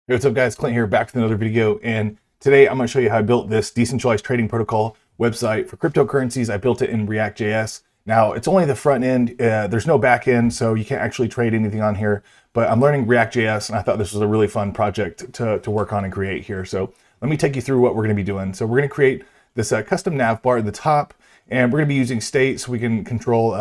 Hey, what's up guys, Clint here, back with another video, and today I'm going to show you how I built this decentralized trading protocol website for cryptocurrencies. I built it in React.js. Now, it's only the front end, there's no back end, so you can't actually trade anything on here, but I'm learning React.js, and I thought this was a really fun project to work on and create here. So let me take you through what we're going to be doing. So we're going to create this custom nav bar at the top, and we're going to be using state so we can control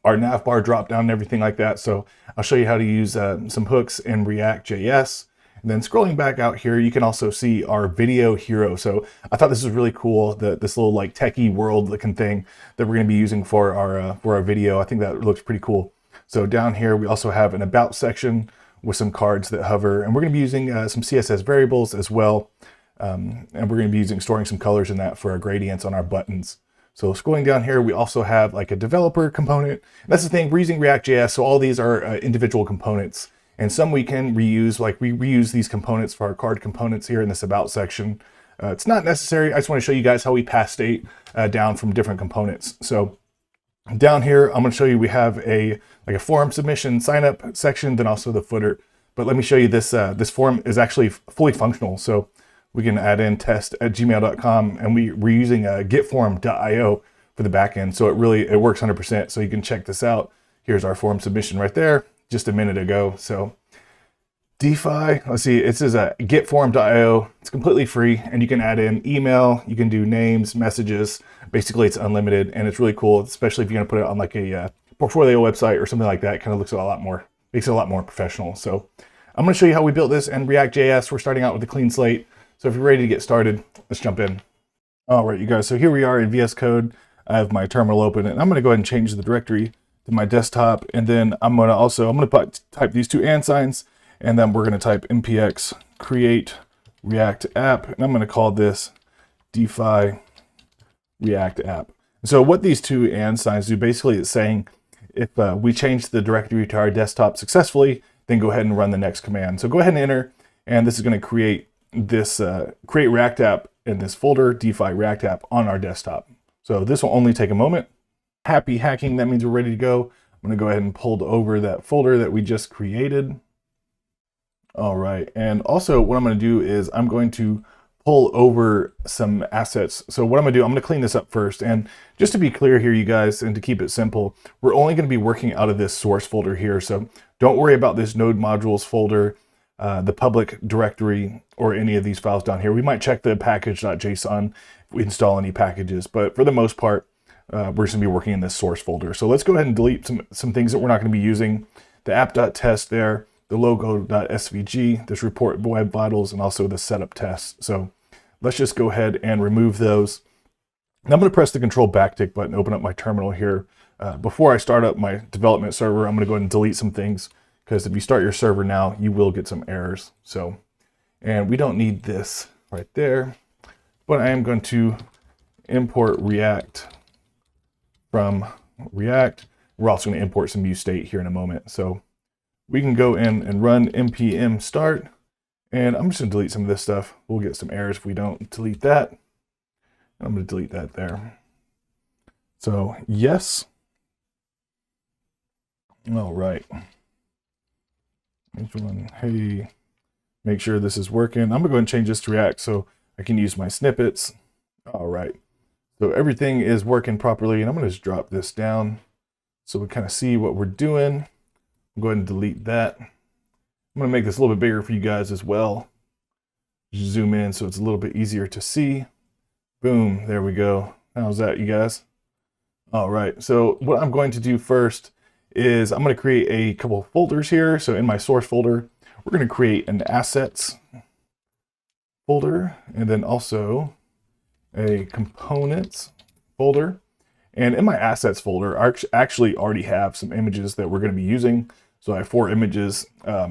our navbar drop down and everything like that. So I'll show you how to use some hooks in React.js. And then scrolling back out here, you can also see our video hero. So I thought this was really cool, this little like techie world looking thing that we're going to be using for our video. I think that looks pretty cool. So down here, we also have an about section with some cards that hover, and we're going to be using some CSS variables as well. And we're going to be storing some colors in that for our gradients on our buttons. So scrolling down here, we also have like a developer component. That's the thing, we're using React.js, so all these are individual components. And some we can reuse, like we reuse these components for our card components here in this about section. It's not necessary, I just want to show you guys how we pass state down from different components. So down here, I'm going to show you we have a form submission sign up section, then also the footer. But let me show you this, this form is actually fully functional. So we can add in test@gmail.com, and we're using getform.io for the backend. So it works 100%. So you can check this out. Here's our form submission right there just a minute ago. So DeFi, let's see, it says getform.io. It's completely free, and you can add in email, you can do names, messages. Basically, it's unlimited, and it's really cool, especially if you're gonna put it on like a portfolio website or something like that. It kind of looks a lot more, makes it a lot more professional. So I'm gonna show you how we built this in React.js. We're starting out with a clean slate. So if you're ready to get started, let's jump in. All right, you guys, so here we are in VS Code. I have my terminal open, and I'm gonna go ahead and change the directory to my desktop, and then I'm gonna type these two and signs, and then we're gonna type npx create react app, and I'm gonna call this DeFi React app. So what these two and signs do, basically it's saying if we change the directory to our desktop successfully, then go ahead and run the next command. So go ahead and enter, and this is gonna create this create React app in this folder, DeFi React app, on our desktop. So this will only take a moment. Happy hacking, that means we're ready to go. I'm gonna go ahead and pull over that folder that we just created. All right, and also what I'm gonna do is I'm going to pull over some assets. So what I'm gonna do, I'm gonna clean this up first. And just to be clear here, you guys, and to keep it simple, we're only gonna be working out of this source folder here. So don't worry about this node modules folder, the public directory, or any of these files down here. We might check the package.json if we install any packages, but for the most part, we're just gonna be working in this source folder. So let's go ahead and delete some things that we're not gonna be using. The app.test there, the logo.svg, this report web vitals, and also the setup test. So let's just go ahead and remove those. And I'm gonna press the control backtick button, open up my terminal here. Before I start up my development server, I'm gonna go ahead and delete some things, because if you start your server now, you will get some errors. So, and we don't need this right there, but I am going to import React from React. We're also going to import some useState here in a moment. So we can go in and run npm start, and I'm just going to delete some of this stuff. We'll get some errors if we don't delete that. I'm going to delete that there. So yes. All right. Hey, make sure this is working. I'm gonna go ahead and change this to React so I can use my snippets. All right, so everything is working properly, and I'm gonna just drop this down so we kind of see what we're doing. I'll go ahead and delete that. I'm gonna make this a little bit bigger for you guys as well. Zoom in so it's a little bit easier to see. Boom, there we go. How's that, you guys? All right, so what I'm going to do first is I'm going to create a couple of folders here. So in my source folder, we're going to create an assets folder, and then also a components folder. And in my assets folder, I actually already have some images that we're going to be using. So I have 4 images,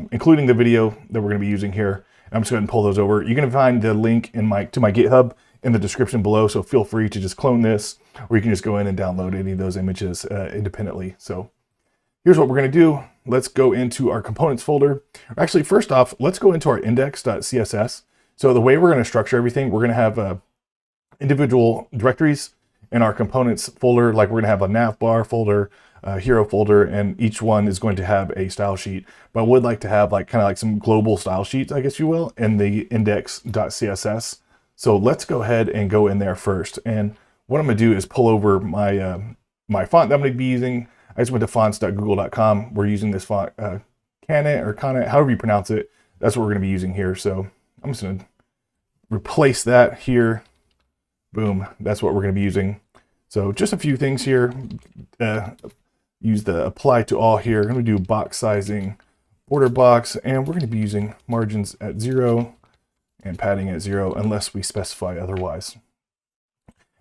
including the video that we're going to be using here. And I'm just going to pull those over. You're going to find the link to my GitHub in the description below. So feel free to just clone this, or you can just go in and download any of those images independently. So here's what we're going to do. Let's go into our components folder. Actually, first off, let's go into our index.css. So the way we're going to structure everything, we're going to have individual directories in our components folder, like we're gonna have a navbar folder, a hero folder, and each one is going to have a style sheet. But I would like to have like kind of like some global style sheets, I guess you will, in the index.css. So let's go ahead and go in there first. And what I'm gonna do is pull over my my font that I'm gonna be using. I just went to fonts.google.com. We're using this font, Canet, however you pronounce it. That's what we're gonna be using here. So I'm just gonna replace that here. Boom, that's what we're gonna be using. So just a few things here. Use the apply to all here. I'm gonna do box sizing, border box, and we're gonna be using margins at 0 and padding at 0 unless we specify otherwise.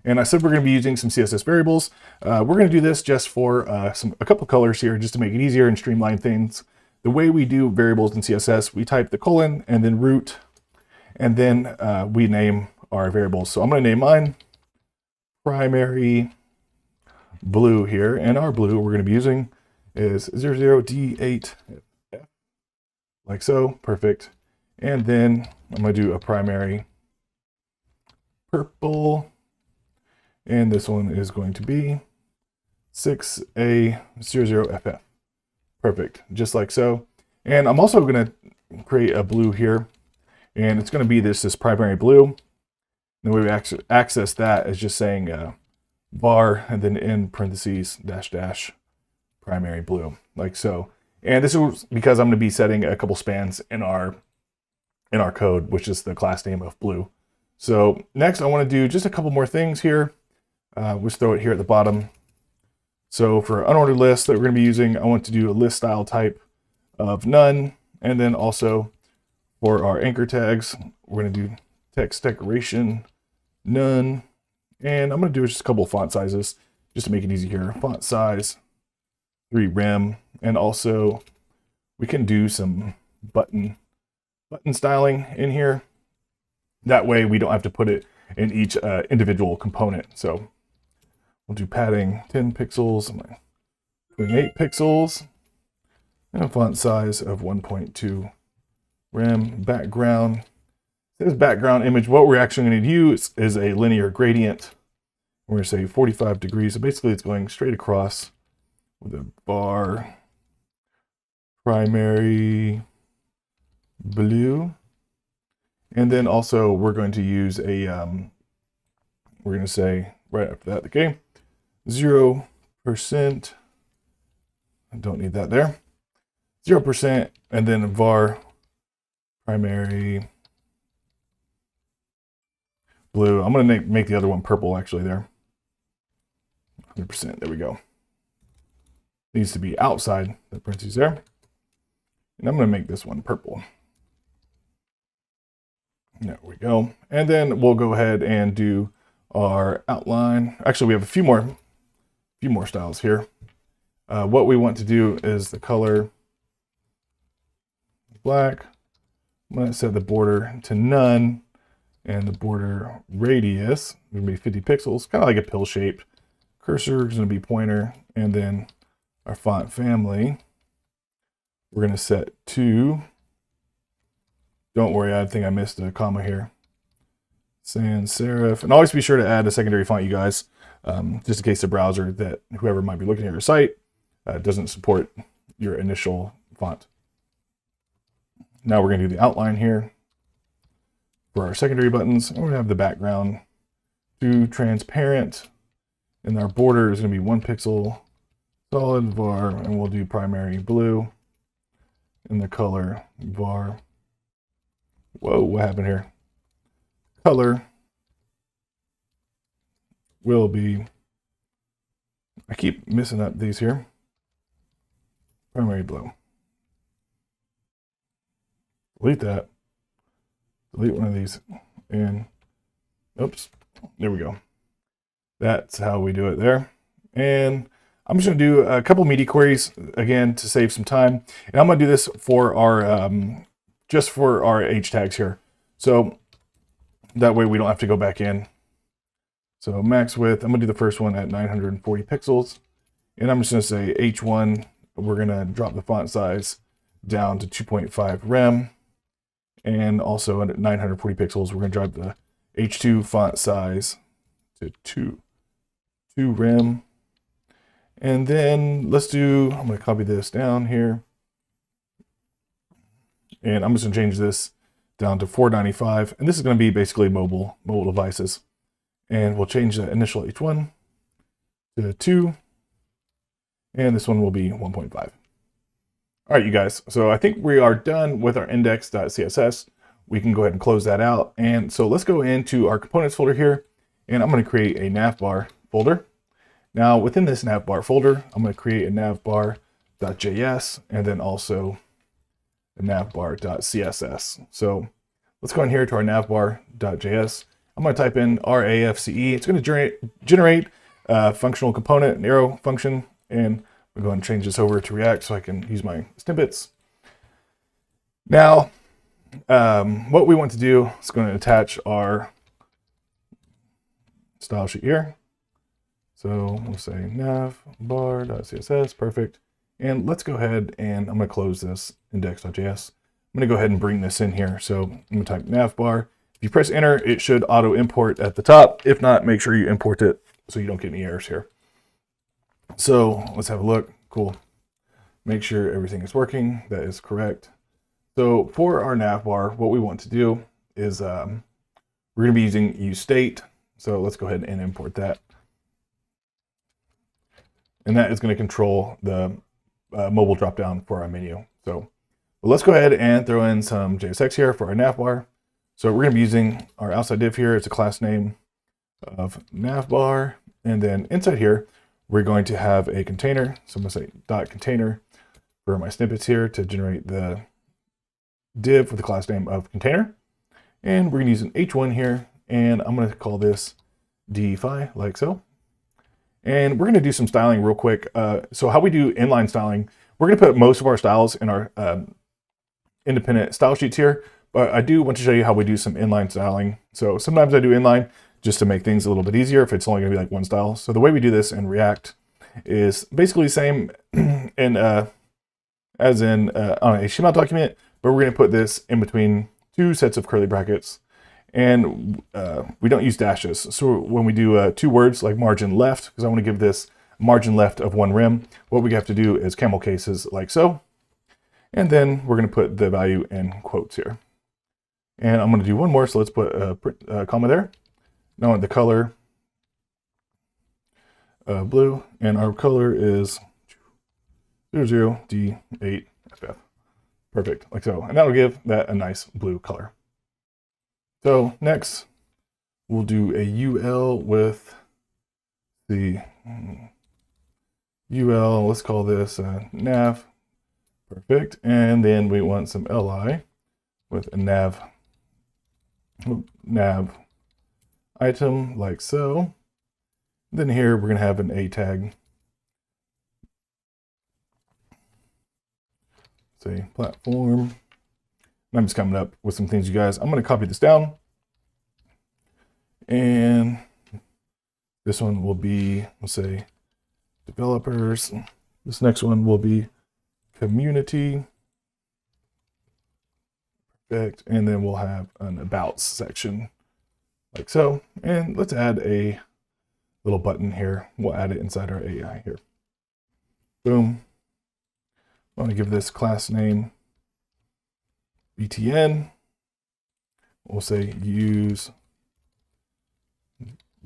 And I said we're gonna be using some CSS variables. We're gonna do this just for a couple colors here just to make it easier and streamline things. The way we do variables in CSS, we type the colon and then root, and then we name our variables. So I'm gonna name mine primary blue here, and our blue we're going to be using is 00D8, like so, perfect. And then I'm going to do a primary purple, and this one is going to be 6A00FF, perfect, just like so. And I'm also going to create a blue here, and it's going to be this primary blue. The way we access that is just saying var and then in parentheses dash primary blue, like so. And this is because I'm going to be setting a couple spans in our code, which is the class name of blue. So next I want to do just a couple more things here. Let's throw it here at the bottom. So for unordered list that we're going to be using, I want to do a list style type of none. And then also for our anchor tags, we're going to do text decoration none. And I'm going to do just a couple of font sizes just to make it easy here. Font size 3 rem, and also we can do some button styling in here. That way we don't have to put it in each individual component. So we'll do padding 10 pixels, 28 pixels, and a font size of 1.2 rem. Background. This background image, what we're actually going to use is a linear gradient. We're going to say 45 degrees. So basically it's going straight across with a bar primary blue. And then also we're going to use a, we're going to say right after that, okay, 0%. I don't need that there. 0%, and then var primary blue. I'm going to make the other one purple actually there. 100%. There we go. Needs to be outside the parentheses there. And I'm going to make this one purple. There we go. And then we'll go ahead and do our outline. Actually, we have a few more styles here. What we want to do is the color black. I'm going to set the border to none. And the border radius is going to be 50 pixels, kind of like a pill shaped. Cursor is going to be pointer, and then our font family, we're going to set to, don't worry, I think I missed a comma here, sans serif. And always be sure to add a secondary font, you guys, just in case the browser that whoever might be looking at your site doesn't support your initial font. Now we're going to do the outline here for our secondary buttons. And we're going to have the background to transparent, and our border is going to be 1 pixel solid var, and we'll do primary blue, and the color var. Whoa, what happened here? Color will be, I keep messing up these here, primary blue. Delete that. Delete one of these, and oops, there we go. That's how we do it there. And I'm just going to do a couple media queries again to save some time. And I'm going to do this for our just for our H tags here. So that way we don't have to go back in. So max width, I'm going to do the first one at 940 pixels. And I'm just going to say H1, we're going to drop the font size down to 2.5 rem. And also at 940 pixels, we're going to drop the H2 font size to 2. to rem. And then let's do, I'm going to copy this down here. And I'm just going to change this down to 495. And this is going to be basically mobile devices. And we'll change the initial H1 to 2. And this one will be 1.5. All right, you guys. So I think we are done with our index.css. We can go ahead and close that out. And so let's go into our components folder here. And I'm going to create a navbar folder. Now within this navbar folder, I'm going to create a navbar.js and then also a navbar.css. So let's go in here to our navbar.js. I'm going to type in RAFCE. It's going to generate a functional component, an arrow function, and we'll go and change this over to React so I can use my snippets. Now, what we want to do is going to attach our style sheet here. So we'll say navbar.css, perfect. And let's go ahead and I'm going to close this index.js. I'm going to go ahead and bring this in here. So I'm going to type navbar. If you press enter, it should auto import at the top. If not, make sure you import it so you don't get any errors here. So let's have a look. Cool. Make sure everything is working. That is correct. So for our navbar, what we want to do is we're going to be using useState. So let's go ahead and import that. And that is going to control the mobile dropdown for our menu. So let's go ahead and throw in some JSX here for our navbar. So we're going to be using our outside div here. It's a class name of navbar. And then inside here, we're going to have a container. So I'm going to say .container for my snippets here to generate the div with the class name of container. And we're going to use an H1 here. And I'm going to call this DeFi like so. And we're going to do some styling real quick. So how we do inline styling, we're going to put most of our styles in our independent style sheets here, but I do want to show you how we do some inline styling. So sometimes I do inline just to make things a little bit easier if it's only going to be like one style. So the way we do this in React is basically the same as in on an HTML document, but we're going to put this in between two sets of curly brackets. And we don't use dashes. So when we do two words like margin left, because I want to give this margin left of one rem, what we have to do is camel cases like so. And then we're going to put the value in quotes here. And I'm going to do one more. So let's put a comma there. Now the color blue, and our color is 00D8FF. Perfect, like so. And that'll give that a nice blue color. So next, we'll do a UL with the UL, let's call this nav, perfect. And then we want some LI with a nav item like so. Then here we're gonna have an A tag. Say platform. And I'm just coming up with some things, you guys. I'm going to copy this down. And this one will be, let's say, developers. This next one will be community. Perfect. And then we'll have an about section like so. And let's add a little button here. We'll add it inside our AI here. Boom. I want to give this class name btn. We'll say use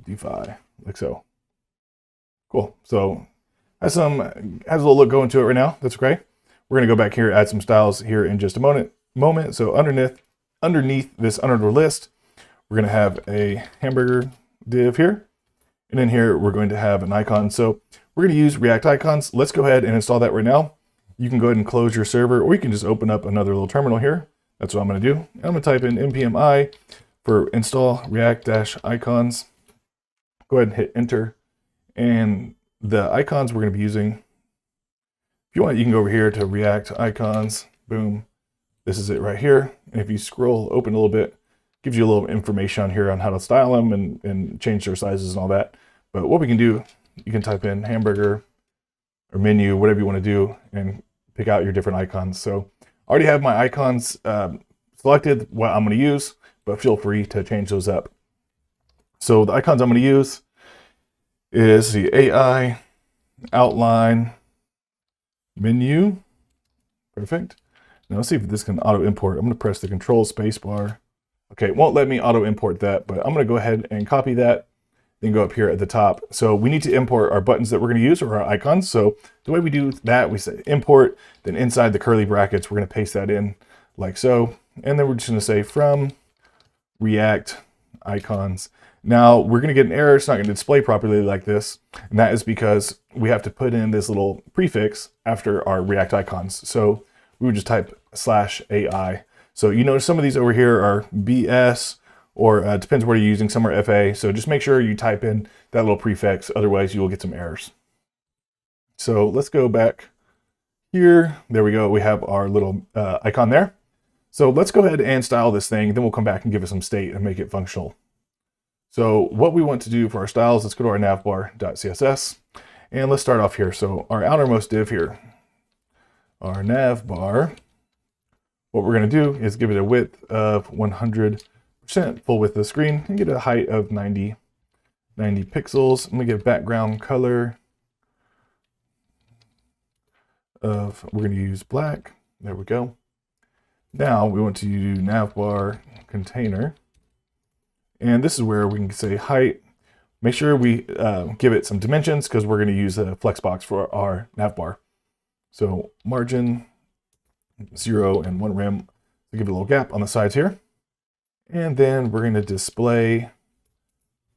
DeFi like so. Cool. So has a little look going to it right now. That's great. We're going to go back here, add some styles here in just a moment. So underneath this under list, we're going to have a hamburger div here. And in here, we're going to have an icon. So we're going to use React icons. Let's go ahead and install that right now. You can go ahead and close your server, or you can just open up another little terminal here. That's what I'm going to do. I'm going to type in npm I for install react-icons. Go ahead and hit enter. And the icons we're going to be using, if you want, you can go over here to React icons. Boom. This is it right here. And if you scroll open a little bit, gives you a little information on here on how to style them and change their sizes and all that. But what we can do, you can type in hamburger or menu, whatever you want to do, and pick out your different icons. So I already have my icons selected, what I'm going to use, but feel free to change those up. So the icons I'm going to use is the AI outline menu. Perfect. Now let's see if this can auto import. I'm going to press the control space bar. Okay, it won't let me auto import that, but I'm going to go ahead and copy that, then go up here at the top. So we need to import our buttons that we're going to use, or our icons. So the way we do that, we say import, then inside the curly brackets, we're going to paste that in like so. And then we're just going to say from React icons. Now we're going to get an error. It's not going to display properly like this. And that is because we have to put in this little prefix after our React icons. So we would just type /AI. So you notice some of these over here are BS, or depends what you're using. Some are FA. So just make sure you type in that little prefix. Otherwise you will get some errors. So let's go back here. There we go. We have our little icon there. So let's go ahead and style this thing. Then we'll come back and give it some state and make it functional. So what we want to do for our styles, let's go to our navbar.css. And let's start off here. So our outermost div here, our navbar, what we're going to do is give it a width of 100%, full width of the screen, and get a height of 90 pixels. I'm going to give background color of, we're going to use black. There we go. Now we want to do navbar container. And this is where we can say height. Make sure we give it some dimensions because we're going to use a flexbox for our navbar. So margin 0 and 1 rem to give it a little gap on the sides here. And then we're going to display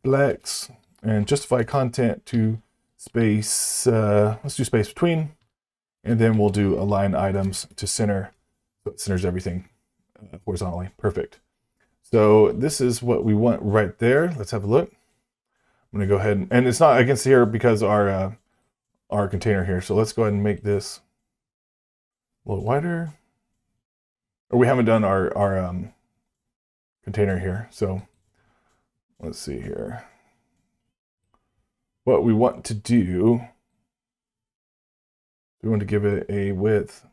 flex and justify content to space, let's do space between. And then we'll do align items to center. So it centers everything horizontally. Perfect. So this is what we want right there. Let's have a look. I'm going to go ahead and it's not against here because our container here. So let's go ahead and make this a little wider. Or we haven't done our container here. So let's see here. What we want to do, we want to give it a width.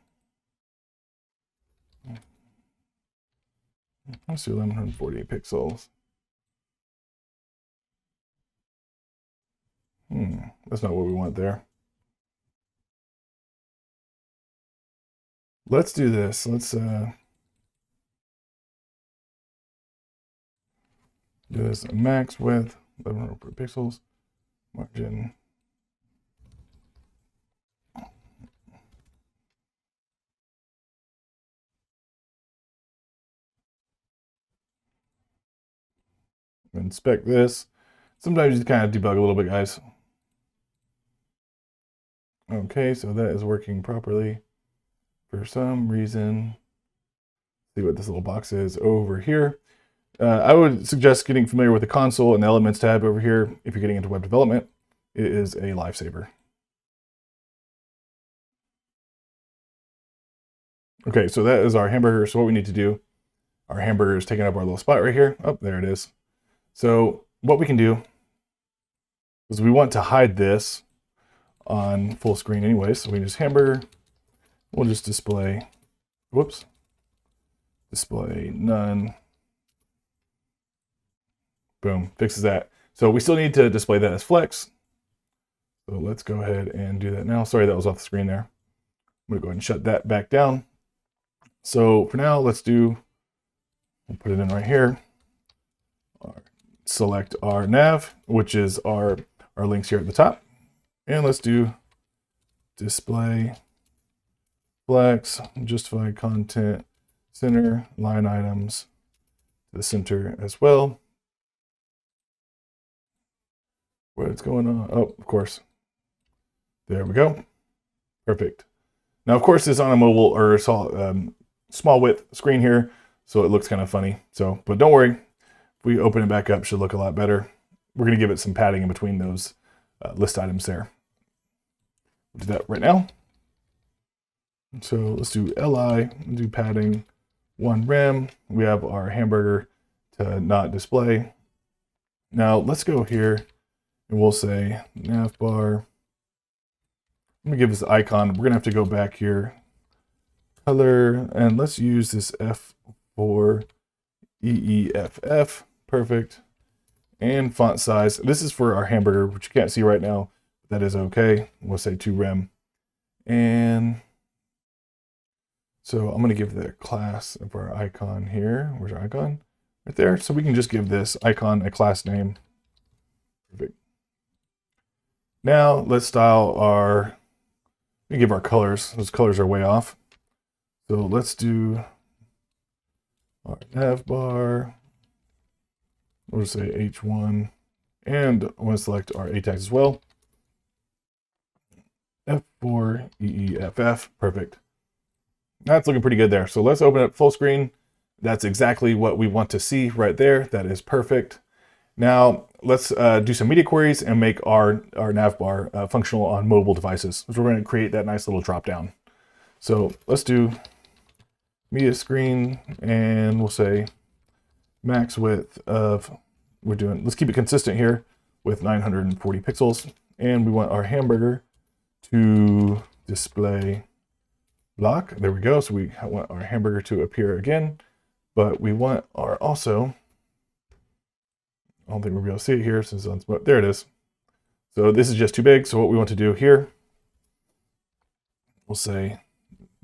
Let's do 1140 pixels. That's not what we want there. Let's do this. Let's do this max width, 1140 pixels, margin. Inspect this. Sometimes you kind of debug a little bit, guys. Okay, so that is working properly for some reason. See what this little box is over here. I would suggest getting familiar with the console and the elements tab over here. If you're getting into web development, it is a lifesaver. Okay, so that is our hamburger. So what we need to do, our hamburger is taking up our little spot right here. Oh, there it is. So what we can do is we want to hide this on full screen anyway. So we just hamburger, we'll just display, whoops, display none. Boom, fixes that. So we still need to display that as flex. So let's go ahead and do that now. Sorry, that was off the screen there. I'm gonna go ahead and shut that back down. So for now, we'll put it in right here. Select our nav, which is our links here at the top. And let's do display, flex, justify content, center, line items to the center as well. What's going on? Oh, of course. There we go. Perfect. Now, of course, it's on a mobile or small width screen here, so it looks kind of funny. So, but don't worry. If we open it back up, it should look a lot better. We're going to give it some padding in between those list items there. We'll do that right now. So let's do li, do padding 1 rem. We have our hamburger to not display. Now let's go here and we'll say navbar. I'm going to give this icon. We're going to have to go back here. Color, and let's use this F4 EEFF. Perfect. And font size. This is for our hamburger, which you can't see right now. That is okay. We'll say 2 rem. And so I'm going to give the class of our icon here. Where's our icon? Right there. So we can just give this icon a class name. Perfect. Now let's style our, we give our colors. Those colors are way off. So let's do our navbar. We'll say H1. And I want to select our A tags as well. F4, EEFF. Perfect. That's looking pretty good there. So let's open up full screen. That's exactly what we want to see right there. That is perfect. Now let's do some media queries and make our navbar functional on mobile devices. So we're going to create that nice little drop down. So let's do media screen, and we'll say max width of, let's keep it consistent here with 940 pixels. And we want our hamburger to display block. There we go. So we want our hamburger to appear again, but we want our also, I don't think we'll be able to see it here since it's on, there it is. So this is just too big. So what we want to do here, we'll say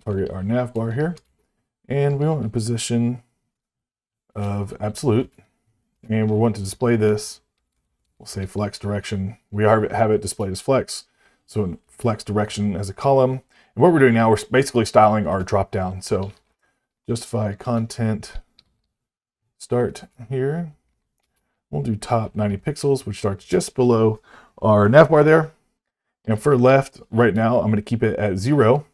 target our nav bar here, and we want a position of absolute, and we want to display this. We'll say flex direction. We have it displayed as flex. So flex direction as a column. And what we're doing now, we're basically styling our drop down. So justify content start here. We'll do top 90 pixels, which starts just below our navbar there. And for left, right now, I'm going to keep it at 0,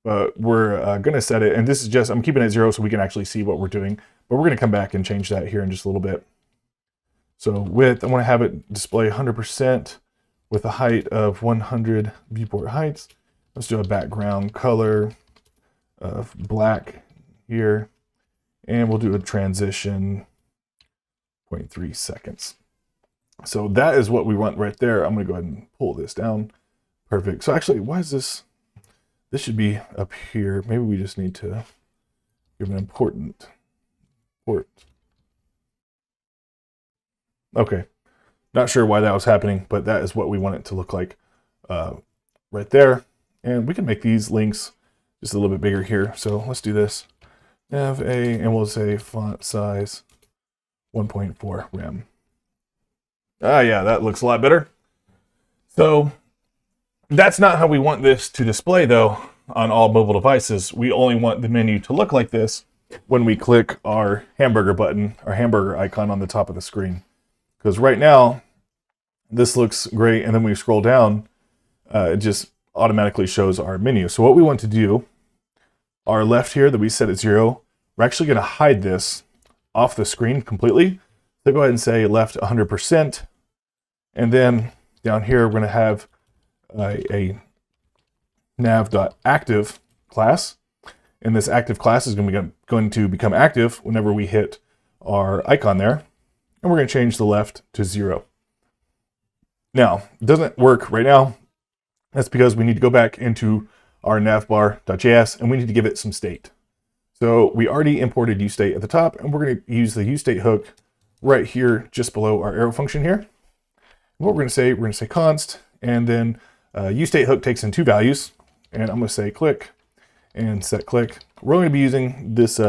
but we're going to set it, and this is just, I'm keeping it at 0 so we can actually see what we're doing, but we're going to come back and change that here in just a little bit. So width, I want to have it display 100% with a height of 100 viewport heights. Let's do a background color of black here, and we'll do a transition 0.3 seconds. So that is what we want right there. I'm going to go ahead and pull this down. Perfect. So actually, why is this? This should be up here. Maybe we just need to give an important port. Okay. Not sure why that was happening, but that is what we want it to look like right there. And we can make these links just a little bit bigger here. So let's do this. Nav A, and we'll say font size 1.4 rem. Ah, yeah, that looks a lot better. So that's not how we want this to display, though, on all mobile devices. We only want the menu to look like this when we click our hamburger button, our hamburger icon on the top of the screen. Because right now, this looks great, and then when we scroll down, it just automatically shows our menu. So what we want to do, our left here that we set at 0, we're actually going to hide this off the screen completely. So go ahead and say left 100%. And then down here, we're going to have a nav.active class. And this active class is going to become active whenever we hit our icon there. And we're going to change the left to 0. Now, it doesn't work right now. That's because we need to go back into our navbar.js and we need to give it some state. So we already imported uState at the top, and we're going to use the uState hook right here just below our arrow function here. And what we're going to say const, and then uState hook takes in 2 values, and I'm going to say click and set click. We're going to be using this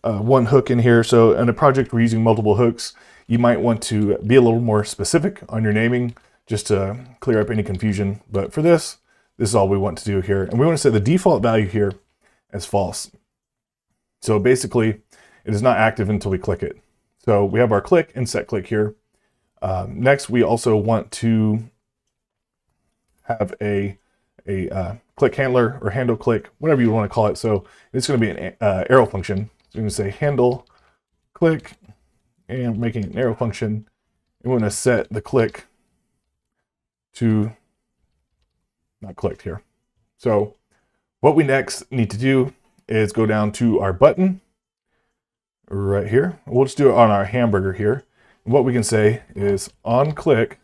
one hook in here. So in a project we're using multiple hooks, you might want to be a little more specific on your naming just to clear up any confusion. But for this is all we want to do here. And we want to set the default value here as false. So basically, it is not active until we click it. So we have our click and set click here. Next, we also want to have a click handler or handle click, whatever you want to call it. So it's going to be an arrow function. So we're going to say handle click and making an arrow function. And we're going to set the click to not clicked here. So what we next need to do is go down to our button right here. We'll just do it on our hamburger here. And what we can say is on click,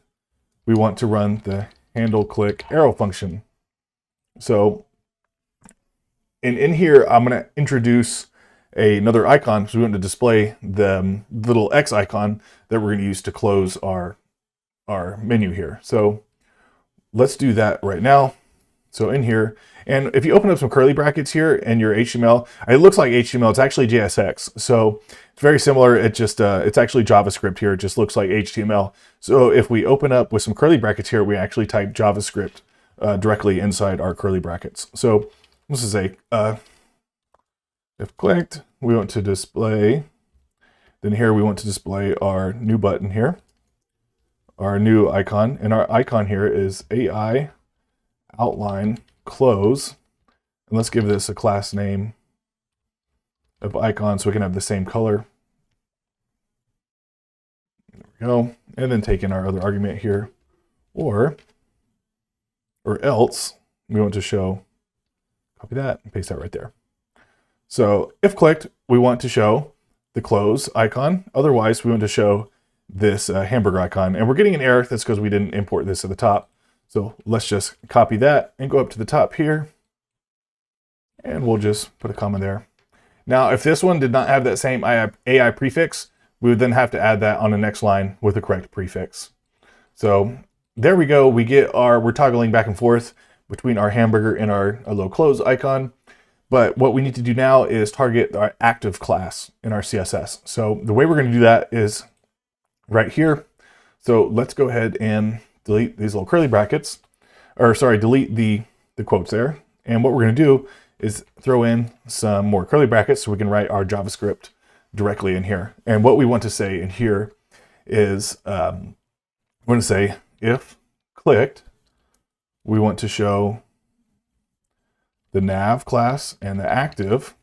we want to run the handle click arrow function. So in here, I'm going to introduce another icon because we want to display the little X icon that we're going to use to close our menu here. So let's do that right now. So in here, and if you open up some curly brackets here in your HTML, it looks like HTML, it's actually JSX. So it's very similar. It just, it's actually JavaScript here. It just looks like HTML. So if we open up with some curly brackets here, we actually type JavaScript directly inside our curly brackets. So this is a, if clicked, we want to display, then here we want to display our new button here, our new icon, and our icon here is AI outline close. And let's give this a class name of icon so we can have the same color. There we go. And then take in our other argument here, or else we want to show, copy that and paste that right there. So if clicked, we want to show the close icon. Otherwise, we want to show this hamburger icon. And we're getting an error. That's because we didn't import this at the top. So let's just copy that and go up to the top here. And we'll just put a comma there. Now, if this one did not have that same AI prefix, we would then have to add that on the next line with the correct prefix. So there we go. We get we're toggling back and forth between our hamburger and our low close icon. But what we need to do now is target our active class in our CSS. So the way we're going to do that is right here. So let's go ahead and delete these little curly brackets, or sorry, delete the quotes there. And what we're going to do is throw in some more curly brackets so we can write our JavaScript directly in here. And what we want to say in here is, we're going to say if clicked, we want to show the nav class and the active,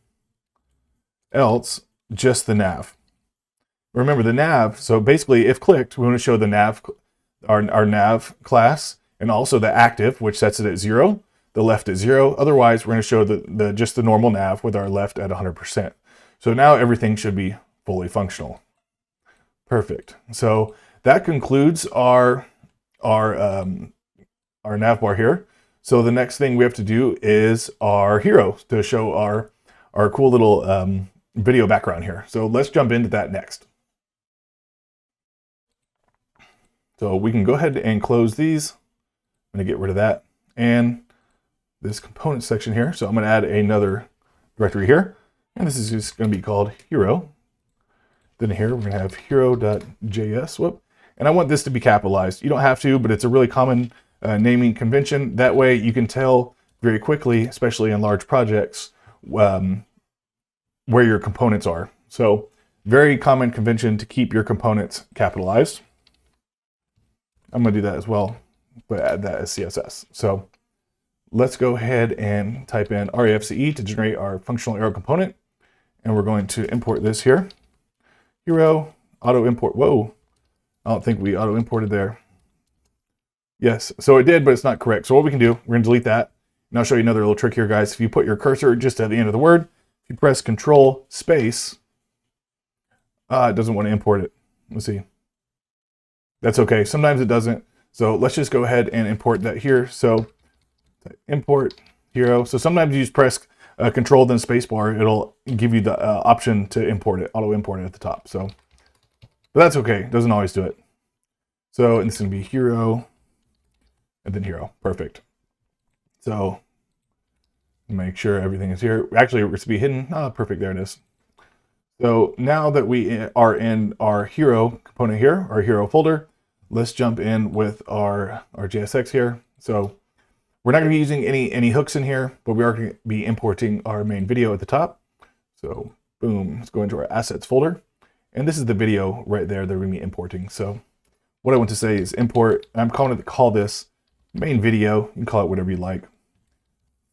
else just the nav. Remember the nav, so basically if clicked, we want to show the nav, our nav class, and also the active, which sets it at 0, the left at 0. Otherwise, we're going to show just the normal nav with our left at 100%. So now everything should be fully functional. Perfect. So that concludes our nav bar here. So the next thing we have to do is our hero to show our cool little video background here. So let's jump into that next. So we can go ahead and close these. I'm going to get rid of that and this component section here. So I'm going to add another directory here, and this is just going to be called hero. Then here we're going to have hero.js. Whoop. And I want this to be capitalized. You don't have to, but it's a really common naming convention. That way you can tell very quickly, especially in large projects, where your components are. So very common convention to keep your components capitalized. I'm going to do that as well, but add that as CSS. So let's go ahead and type in REFCE to generate our functional arrow component. And we're going to import this here. Hero, auto import. Whoa, I don't think we auto imported there. Yes, so it did, but it's not correct. So what we can do, we're going to delete that. And I'll show you another little trick here, guys. If you put your cursor just at the end of the word, if you press Control space, it doesn't want to import it. Let's see. That's okay. Sometimes it doesn't. So let's just go ahead and import that here. So import hero. So sometimes you just press Control then spacebar. It'll give you the option to import it, auto import it at the top. So, but that's okay. It doesn't always do it. So it's going to be hero and then hero. Perfect. So make sure everything is here. Actually, it's to be hidden. Oh, perfect. There it is. So now that we are in our hero component here, our hero folder, let's jump in with our JSX here. So we're not going to be using any hooks in here, but we are going to be importing our main video at the top. So boom, let's go into our assets folder. And this is the video right there that we're going to be importing. So what I want to say is import, and I'm going to call this main video. You can call it whatever you like.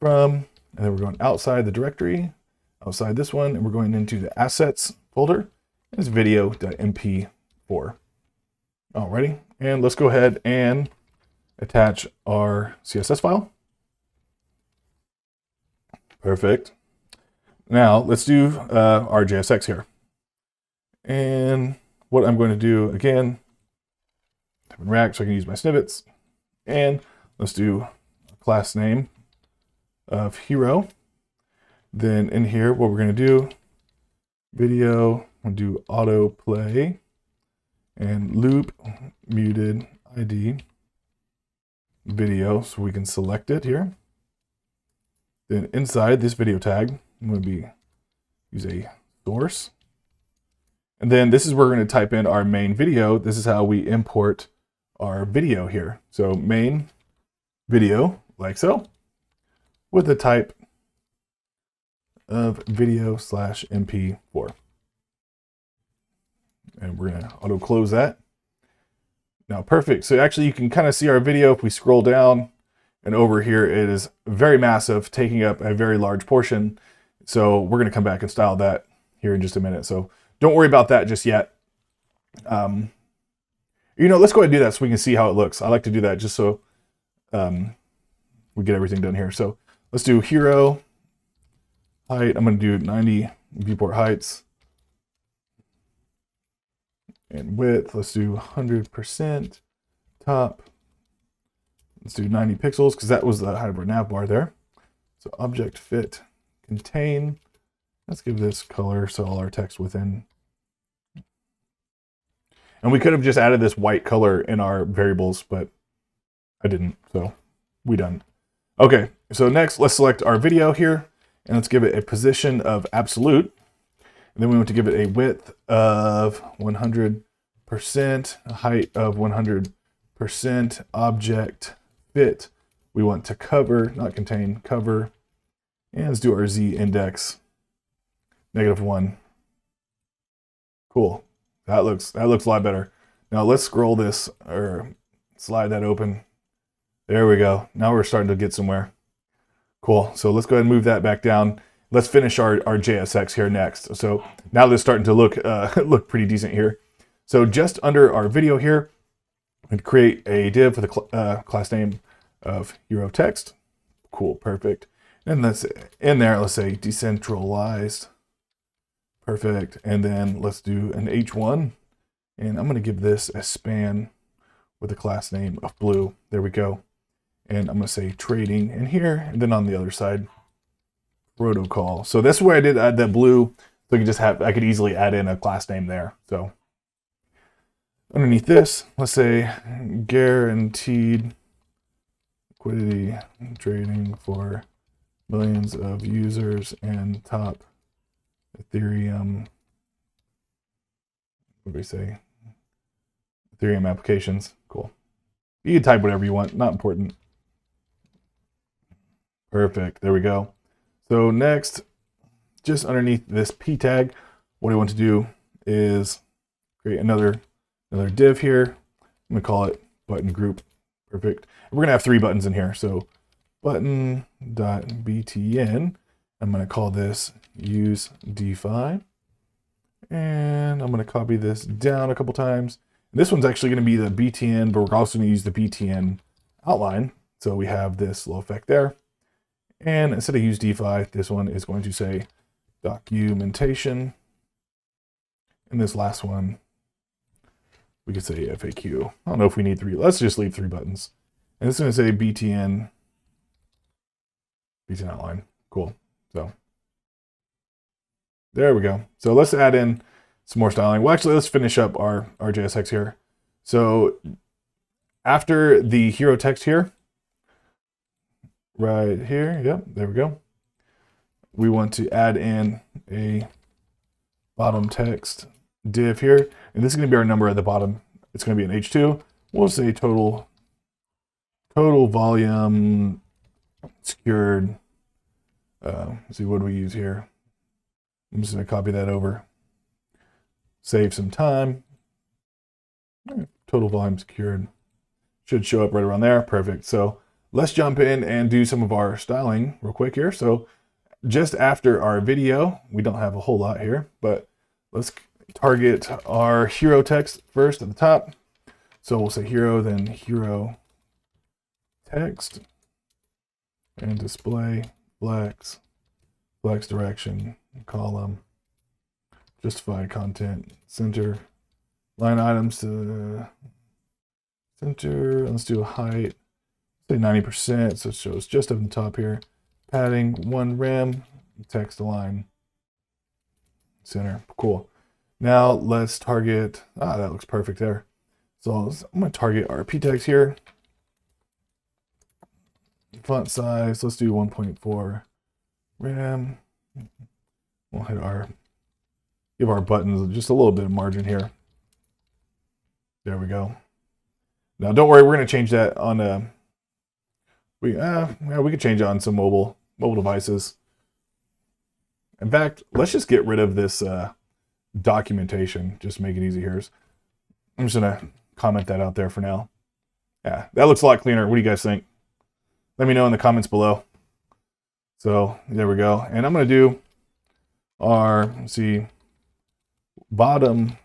From, and then we're going outside the directory, outside this one, and we're going into the assets folder. And it's video.mp4. Alrighty, and let's go ahead and attach our CSS file. Perfect. Now let's do our JSX here. And what I'm going to do again, type in React so I can use my snippets. And let's do a class name of hero. Then in here, what we're going to do video, we'll do autoplay, and loop muted ID video, so we can select it here. Then inside this video tag, I'm going to use a source. And then this is where we're going to type in our main video. This is how we import our video here. So main video, like so, with the type of video/MP4. And we're going to auto close that. Now, perfect. So actually you can kind of see our video if we scroll down, and over here it is very massive, taking up a very large portion. So we're going to come back and style that here in just a minute. So don't worry about that just yet. Let's go ahead and do that so we can see how it looks. I like to do that just so we get everything done here. So let's do hero height. I'm going to do 90 viewport heights. And width, let's do 100% top. Let's do 90 pixels because that was the height of our nav bar there. So object fit contain. Let's give this color so all our text within. And we could have just added this white color in our variables, but I didn't, so we done. Okay, so next let's select our video here and let's give it a position of absolute. And then we want to give it a width of 100%, a height of 100%, object fit. We want to cover, not contain, cover. And let's do our Z index, -1. Cool. That looks a lot better. Now let's scroll this or slide that open. There we go. Now we're starting to get somewhere. Cool. So let's go ahead and move that back down. Let's finish our JSX here next. So now they're starting to look look pretty decent here. So just under our video here, and create a div for the class name of hero text. Cool, perfect. And let's in there, let's say decentralized. Perfect. And then let's do an H1. And I'm going to give this a span with a class name of blue. There we go. And I'm going to say trading in here. And then on the other side, protocol. So that's where I did add that blue. So I could easily add in a class name there. So underneath this, let's say guaranteed liquidity trading for millions of users and top Ethereum, what do we say? Ethereum applications. Cool. You can type whatever you want, not important. Perfect. There we go. So next, just underneath this p tag, what I want to do is create another div here. I'm gonna call it button group. Perfect. We're gonna have 3 buttons in here. So button.btn. I'm gonna call this use DeFi. And I'm gonna copy this down a couple times. This one's actually gonna be the BTN, but we're also gonna use the BTN outline. So we have this little effect there. And instead of use DeFi, this one is going to say documentation. And this last one, we could say FAQ. I don't know if we need 3. Let's just leave 3 buttons. And this is going to say BTN outline. Cool. So there we go. So let's add in some more styling. Well, actually, let's finish up our JSX here. So after the hero text here, right here, yep, there we go. We want to add in a bottom text div here. And this is going to be our number at the bottom. It's going to be an H2. We'll say total volume secured. Let's see, what do we use here? I'm just going to copy that over. Save some time. Total volume secured. Should show up right around there. Perfect. So let's jump in and do some of our styling real quick here. So just after our video, we don't have a whole lot here, but let's target our hero text first at the top. So we'll say hero, then hero text, and display, flex direction, column, justify content, center, line items to center. Let's do a height, say 90%, so it shows just up on the top here. Padding 1 rem, text align. center. Cool. Now let's target, that looks perfect there. So I'm going to target our p tags here. Font size, let's do 1.4 RAM. We'll hit give our buttons just a little bit of margin here. There we go. Now don't worry, we're going to change that on we could change it on some mobile devices. In fact, let's just get rid of this documentation. Just make it easy here. I'm just going to comment that out there for now. Yeah, that looks a lot cleaner. What do you guys think? Let me know in the comments below. So there we go. And I'm going to do our, let's see, bottom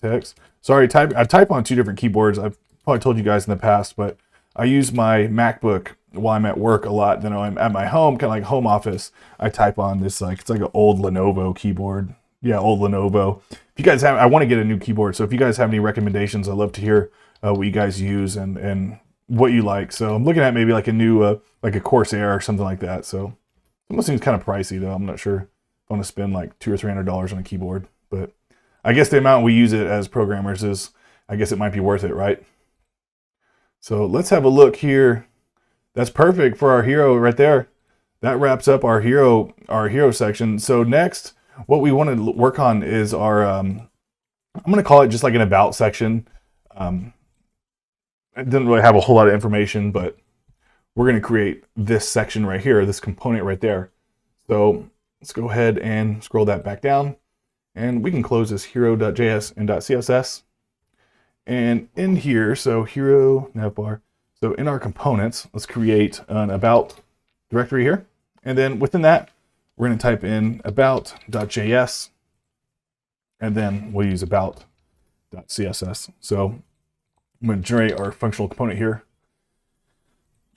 text. Sorry, I type on 2 different keyboards. I've probably told you guys in the past, but I use my MacBook while I'm at work a lot. Then I'm at my home, kind of like home office. I type on this, it's like an old Lenovo keyboard. Yeah, old Lenovo. If you guys have, I want to get a new keyboard. So if you guys have any recommendations, I'd love to hear what you guys use and what you like. So I'm looking at maybe like a new, like a Corsair or something like that. So it almost seems kind of pricey though. I'm not sure if I want to spend like $200 or $300 on a keyboard, but I guess the amount we use it as programmers is, I guess it might be worth it, right? So let's have a look here. That's perfect for our hero right there. That wraps up our hero section. So next, what we want to work on is our, I'm going to call it just like an about section. It didn't really have a whole lot of information, but we're going to create this section right here, this component right there. So let's go ahead and scroll that back down, and we can close this hero.js and .css. And in here, so hero navbar. So in our components, let's create an about directory here. And then within that, we're going to type in about.js, and then we'll use about.css. So I'm going to generate our functional component here.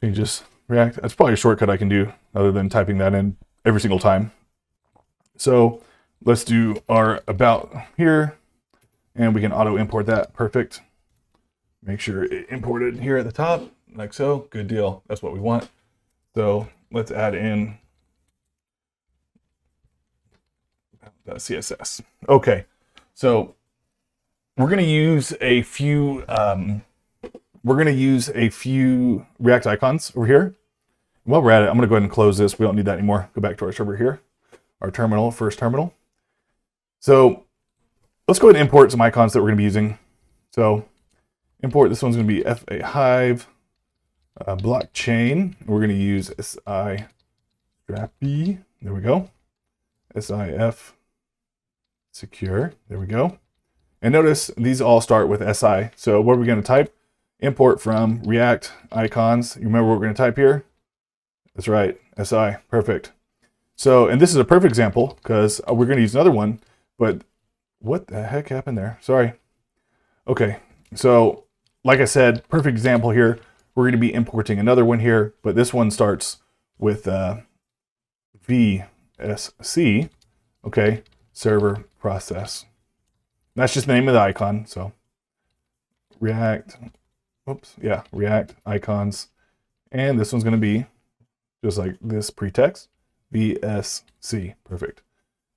Change this React. That's probably a shortcut I can do other than typing that in every single time. So let's do our about here, and we can auto import that. Perfect. Make sure it imported here at the top, like so. Good deal. That's what we want. So let's add in CSS. Okay, so we're going to use a few React icons over here. While we're at it, I'm going to go ahead and close this. We don't need that anymore. Go back to our server here, our terminal, first terminal. So let's go ahead and import some icons that we're going to be using. So import, this one's going to be FA Hive blockchain. We're going to use SI Strappy. There we go. SIF secure. There we go. And notice these all start with SI. So what are we going to type? Import from React icons. You remember what we're going to type here? That's right, SI. Perfect. So, and this is a perfect example because we're going to use another one, but what the heck happened there? Sorry. Okay, so like I said, perfect example here. We're going to be importing another one here, but this one starts with VSC, okay, server process. That's just the name of the icon. So React, React icons. And this one's going to be just like this pretext, VSC. Perfect.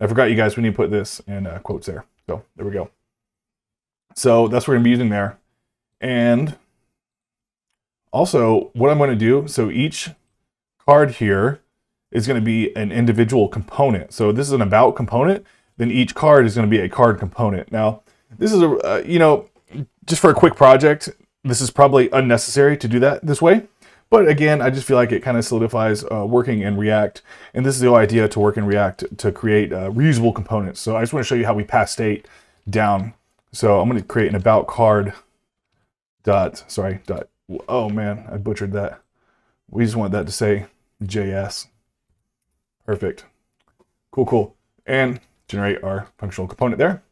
I forgot, you guys, we need to put this in quotes there. So there we go. So that's what we're going to be using there. And also what I'm going to do, so each card here is going to be an individual component. So this is an about component, then each card is going to be a card component. Now, this is just for a quick project, this is probably unnecessary to do that this way. But again, I just feel like it kind of solidifies working in React. And this is the whole idea to work in React to create reusable components. So I just want to show you how we pass state down. So I'm going to create an about card oh man, I butchered that. We just want that to say JS. Perfect. Cool. And generate our functional component there.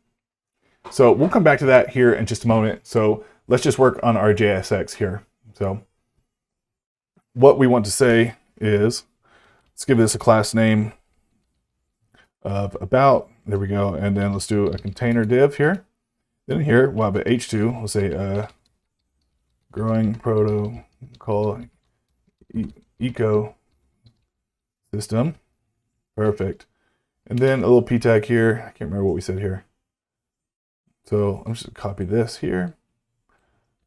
So we'll come back to that here in just a moment. So let's just work on our JSX here. So what we want to say is, let's give this a class name of about. There we go. And then let's do a container div here. Then here we'll have an H2. We'll say growing protocol ecosystem. Perfect. And then a little p tag here. I can't remember what we said here. So I'm just gonna copy this here.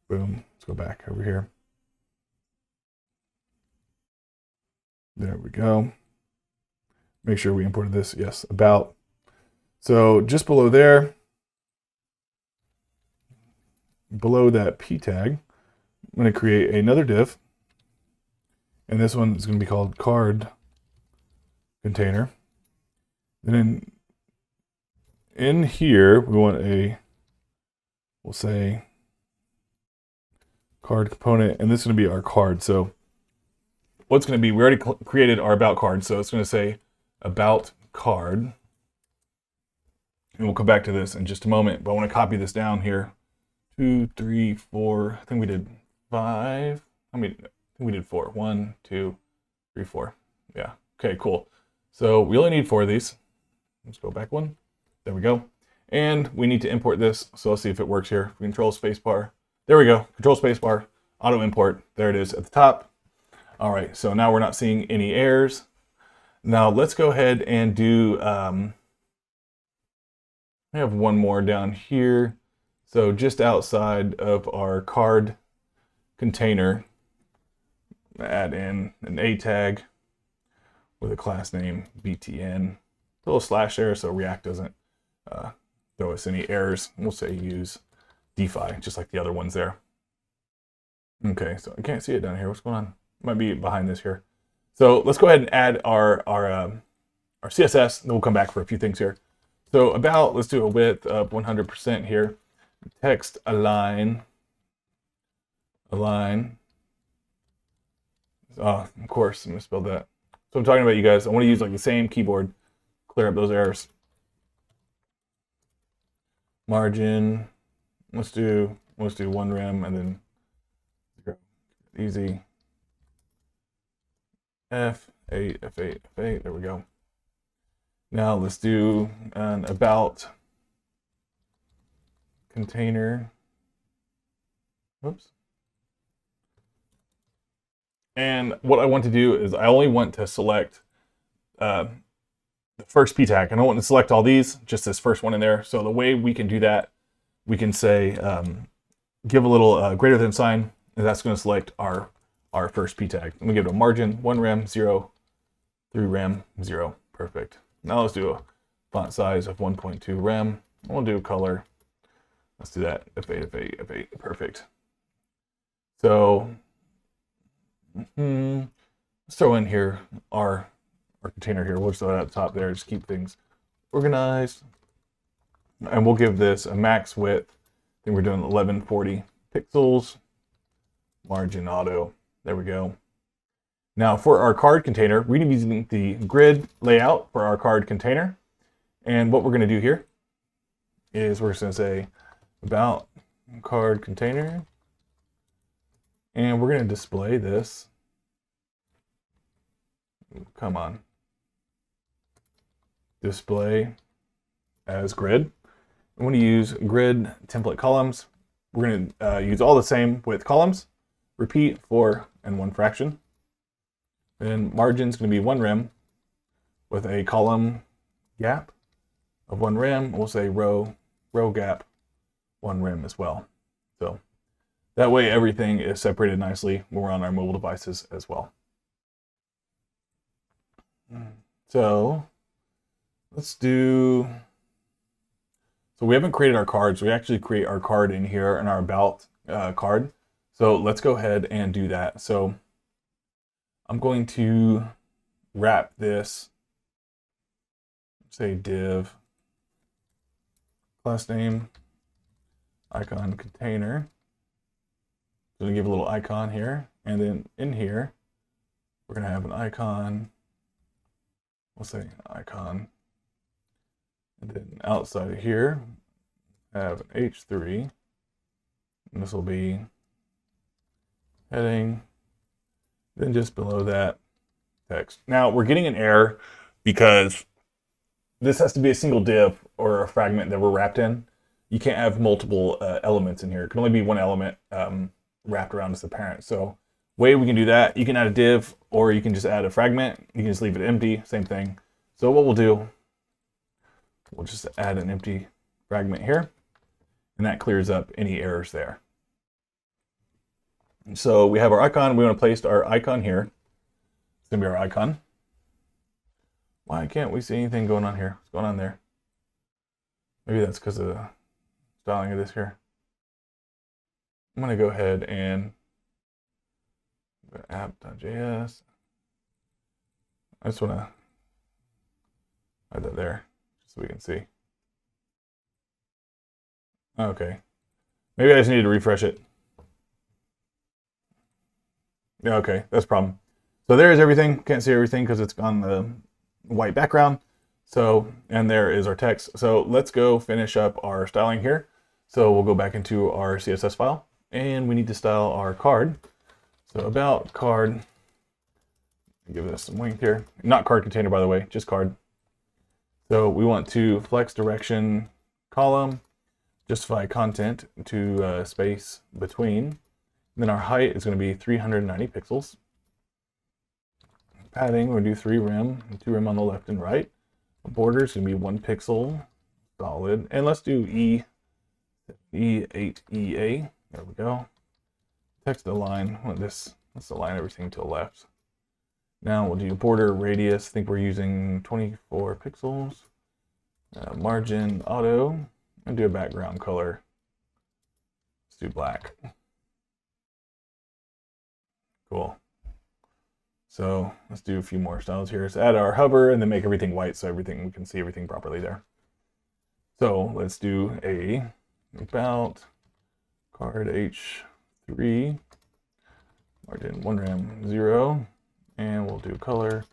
Boom. Let's go back over here. There we go. Make sure we imported this. Yes, about. So just below there, below that p tag, I'm going to create another div. And this one is going to be called card container. And then in here, we want we'll say card component, and this is going to be our card. So what's going to be, we already created our about card. So it's going to say about card. And we'll come back to this in just a moment, but I want to copy this down here. 2, 3, 4, I think we did 5. I think we did 4. 1, 2, 3, 4. Yeah, okay, cool. So we only need 4 of these. Let's go back one. There we go. And we need to import this. So let's see if it works here. Control spacebar. There we go. Control spacebar, auto import. There it is at the top. All right, so now we're not seeing any errors. Now let's go ahead and do, we have one more down here. So just outside of our card container, add in an A tag with a class name BTN. A little slash there so React doesn't throw us any errors. We'll say use DeFi, just like the other ones there. Okay, so I can't see it down here. What's going on? It might be behind this here. So let's go ahead and add our CSS, and then we'll come back for a few things here. So about, let's do a width of 100% here. Text align. Oh, of course, I misspelled that. So I'm talking about, you guys, I want to use like the same keyboard, clear up those errors. Margin, let's do 1 rem and then easy. F8, F8, F8, there we go. Now let's do an about container. Oops. And what I want to do is I only want to select the first p tag. I don't want to select all these, just this first one in there. So the way we can do that, we can say give a little greater than sign, and that's going to select our first p tag. And we give it a margin 1 rem 0 through rem 0. Perfect. Now let's do a font size of 1.2 rem. We'll do color. Let's do that. F8, F8, F8. Perfect. So let's throw in here our container here. We'll just throw it at the top there. Just keep things organized. And we'll give this a max width. I think we're doing 1140 pixels. Margin auto. There we go. Now for our card container, we're going to be using the grid layout for our card container. And what we're going to do here is we're just going to say about card container. And we're going to display this. Come on. Display as grid. I'm going to use grid template columns. We're going to use all the same with columns. Repeat for and 1 fraction. Then margin is going to be 1 rem with a column gap of 1 rem. We'll say row gap 1 rem as well. So that way everything is separated nicely when we're on our mobile devices as well. So let's do, so we haven't created our cards. We actually create our card in here in our about card. So let's go ahead and do that. So I'm going to wrap this, say div, class name, icon container. So I'm gonna give a little icon here, and then in here, we're gonna have an icon, we'll say icon, and then outside of here, have an H3, and this will be heading. Then just below that, text. Now we're getting an error because this has to be a single div or a fragment that we're wrapped in. You can't have multiple elements in here. It can only be one element wrapped around as the parent. So way we can do that, you can add a div or you can just add a fragment. You can just leave it empty, same thing. So what we'll do we'll just add an empty fragment here, and that clears up any errors there. So we have our icon. We want to place our icon here. It's going to be our icon. Why can't we see anything going on here? What's going on there? Maybe that's because of the styling of this here. I'm going to go ahead and go to app.js. I just want to add that there just so we can see. Okay. Maybe I just need to refresh it. Yeah, okay, that's a problem. So there's everything. Can't see everything because it's on the white background. So, and there is our text. So let's go finish up our styling here. So we'll go back into our CSS file and we need to style our card. So about card, give this some length here. Not card container, by the way, just card. So we want to flex direction column, justify content to space between. Then our height is going to be 390 pixels. Padding, we'll do 3 rem, 2 rem on the left and right. Border is going to be 1 pixel, solid. And let's do E8EA. There we go. Text align. Let's align everything to the left. Now we'll do border radius. I think we're using 24 pixels. Margin auto. And do a background color. Let's do black. Cool. So let's do a few more styles here. Let's add our hover and then make everything white so we can see everything properly there. So let's do a about card H3, margin 1 rem 0, and we'll do color.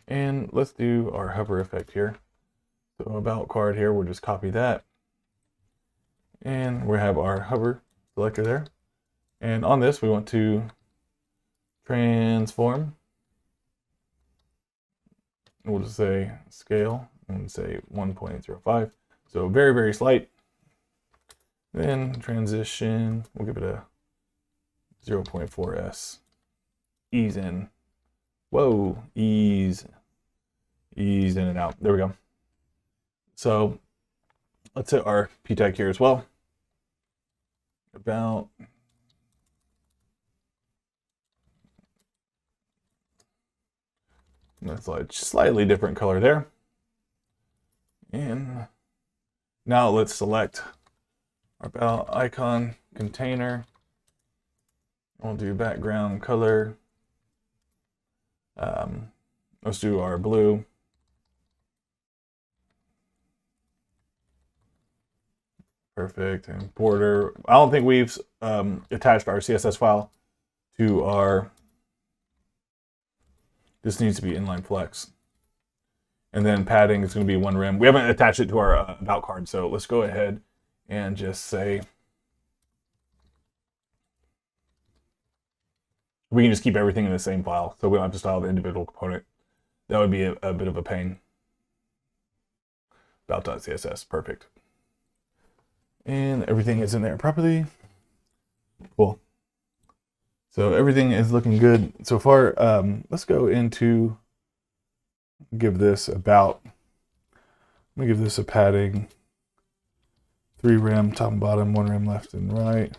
And let's do our hover effect here. So about card here, we'll just copy that. And we have our hover selector there. And on this, we want to transform. We'll just say scale and say 1.05. So very, very slight. Then transition, we'll give it a 0.4s. Ease in. Whoa, ease in and out. There we go. So let's hit our p tag here as well. About that's like slightly different color there. And now let's select our about icon container. We'll do background color. Let's do our blue. Perfect. And border. I don't think we've attached our CSS file to our. This needs to be inline flex. And then padding is going to be 1 rem. We haven't attached it to our about card, so let's go ahead and just say we can just keep everything in the same file, so we don't have to style the individual component. That would be a bit of a pain. About.css, perfect. And everything is in there properly. Cool. So everything is looking good so far. Let's go into give this about. Let me give this a padding. 3 rem top and bottom, 1 rem left and right.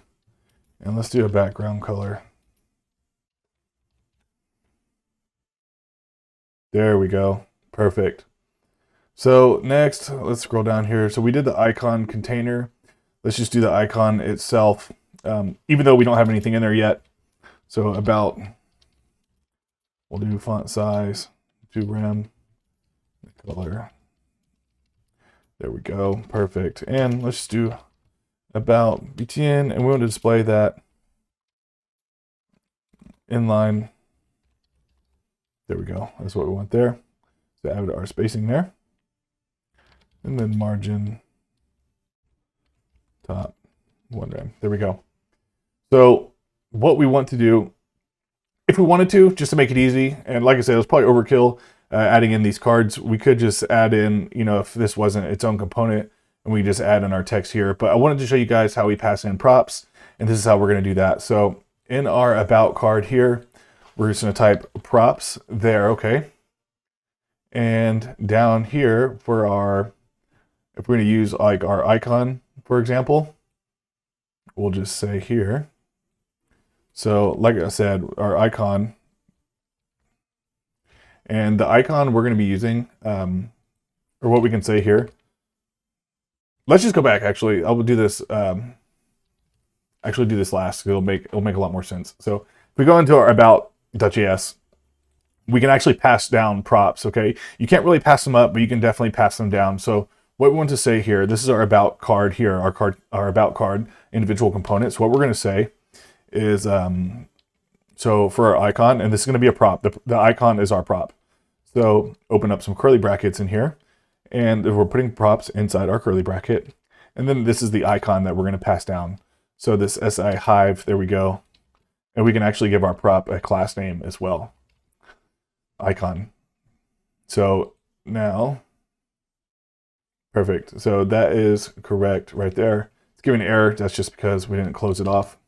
And let's do a background color. There we go. Perfect. So next, let's scroll down here. So we did the icon container. Let's just do the icon itself, even though we don't have anything in there yet. So about, we'll do font size, 2 rem, color. There we go. Perfect. And let's just do about btn, and we want to display that inline. There we go. That's what we want there. So add our spacing there. And then margin top 1 rem. There we go. So what we want to do, if we wanted to, just to make it easy, and like I said, it was probably overkill adding in these cards. We could just add in, you know, if this wasn't its own component, and we just add in our text here. But I wanted to show you guys how we pass in props, and this is how we're going to do that. So in our about card here, we're just going to type props there, okay? And down here for our, if we're going to use like our icon, for example, we'll just say here. So like I said, our icon, and the icon we're going to be using, or what we can say here. Let's just go back. Actually, I will do this. Actually, do this last. It'll make a lot more sense. So if we go into our about.js, we can actually pass down props. Okay, you can't really pass them up, but you can definitely pass them down. So what we want to say here, this is our about card here, our about card individual components. What we're going to say is, so for our icon, and this is going to be a prop. The icon is our prop. So open up some curly brackets in here, and we're putting props inside our curly bracket. And then this is the icon that we're going to pass down. So this SI hive, there we go. And we can actually give our prop a class name as well. Icon. So now, perfect. So that is correct right there. It's giving an error. That's just because we didn't close it off.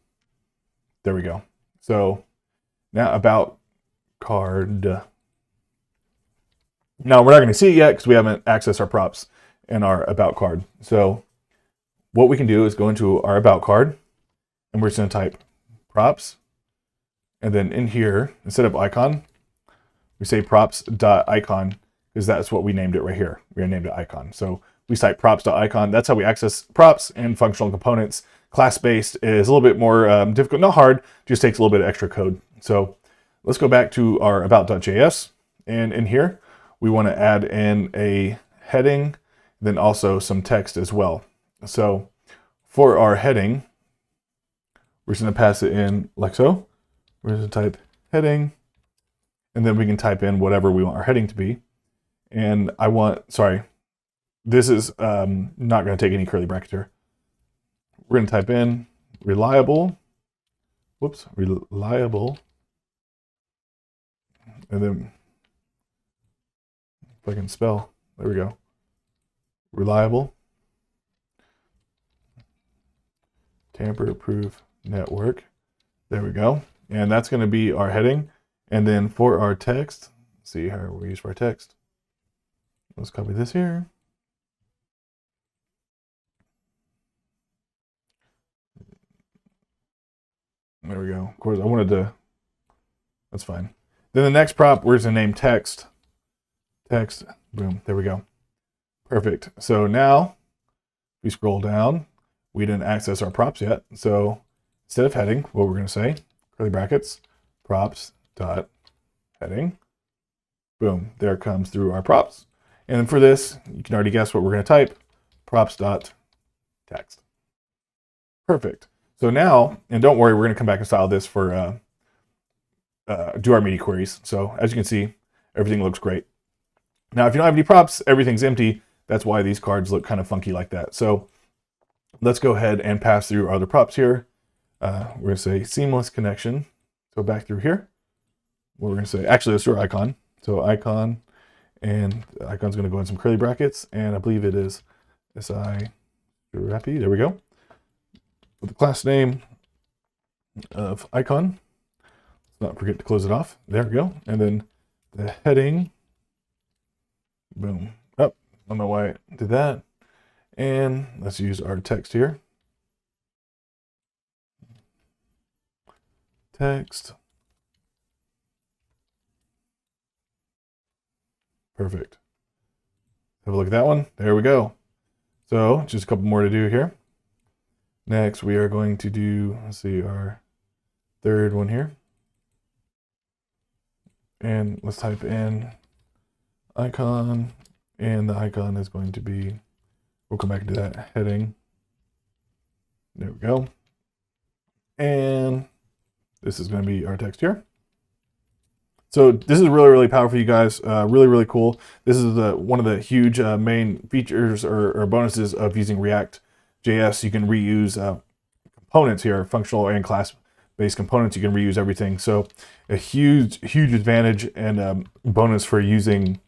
There we go. So now about card. Now we're not going to see it yet because we haven't accessed our props in our about card. So what we can do is go into our about card, and we're just going to type props. And then in here, instead of icon, we say props.icon, because that's what we named it right here. We named it icon. So we type props.icon. That's how we access props and functional components. Class-based is a little bit more difficult, not hard, just takes a little bit of extra code. So let's go back to our about.js. And in here, we want to add in a heading, then also some text as well. So for our heading, we're just going to pass it in like so. We're going to type heading, and then we can type in whatever we want our heading to be. And I want, sorry, this is not going to take any curly brackets here. We're going to type in reliable, reliable, and then if I can spell, there we go, reliable, tamper-proof network. There we go. And that's going to be our heading. And then for our text, see how we use for our text. Let's copy this here. There we go. Of course, I wanted to, that's fine. Then the next prop, we're going to name text. Text, boom, there we go. Perfect. So now we scroll down. We didn't access our props yet. So instead of heading, what we're going to say, curly brackets, props dot heading. Boom, there comes through our props. And then for this, you can already guess what we're going to type, props dot text. Perfect. So now, and don't worry, we're going to come back and style this for do our media queries. So as you can see, everything looks great. Now, if you don't have any props, everything's empty. That's why these cards look kind of funky like that. So let's go ahead and pass through our other props here. We're going to say seamless connection. So back through here, we're going to say, actually, let's do our icon. So icon, and the icon's going to go in some curly brackets, and I believe it is SI Rappy. There we go. With the class name of icon. Let's not forget to close it off. There we go. And then the heading. Boom. Oh, I don't know why I did that. And let's use our text here. Text. Perfect. Have a look at that one. There we go. So just a couple more to do here. Next, we are going to do, let's see, our third one here. And let's type in icon, and the icon is going to be, we'll come back to that heading. There we go. And this is going to be our text here. So this is really, really powerful, you guys. Really, really cool. This is one of the huge main features or bonuses of using React.js. You can reuse components here, functional and class-based components. You can reuse everything. So a huge, huge advantage and bonus for using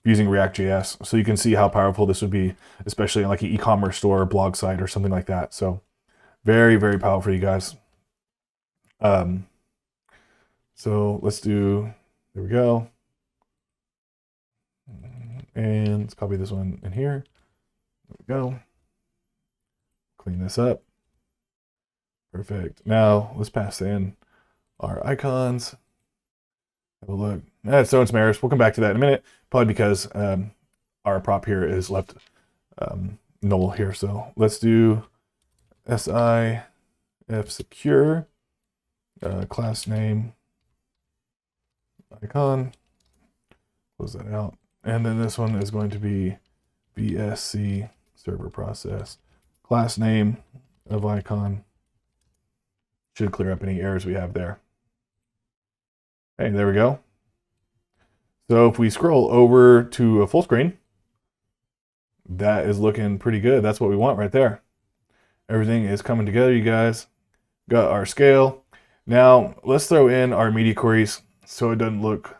React.js. So you can see how powerful this would be, especially in like an e-commerce store, or blog site, or something like that. So very, very powerful, you guys. So let's do, there we go. And let's copy this one in here. There we go. Clean this up. Perfect. Now let's pass in our icons. Have a look. It's throwing some errors. We'll come back to that in a minute, probably because our prop here is left null here. So let's do SIF secure, class name, icon, close that out. And then this one is going to be BSC server process, class name of icon. Should clear up any errors we have there. Hey, there we go. So if we scroll over to a full screen, that is looking pretty good. That's what we want right there. Everything is coming together, you guys. Got our scale. Now let's throw in our media queries so it doesn't look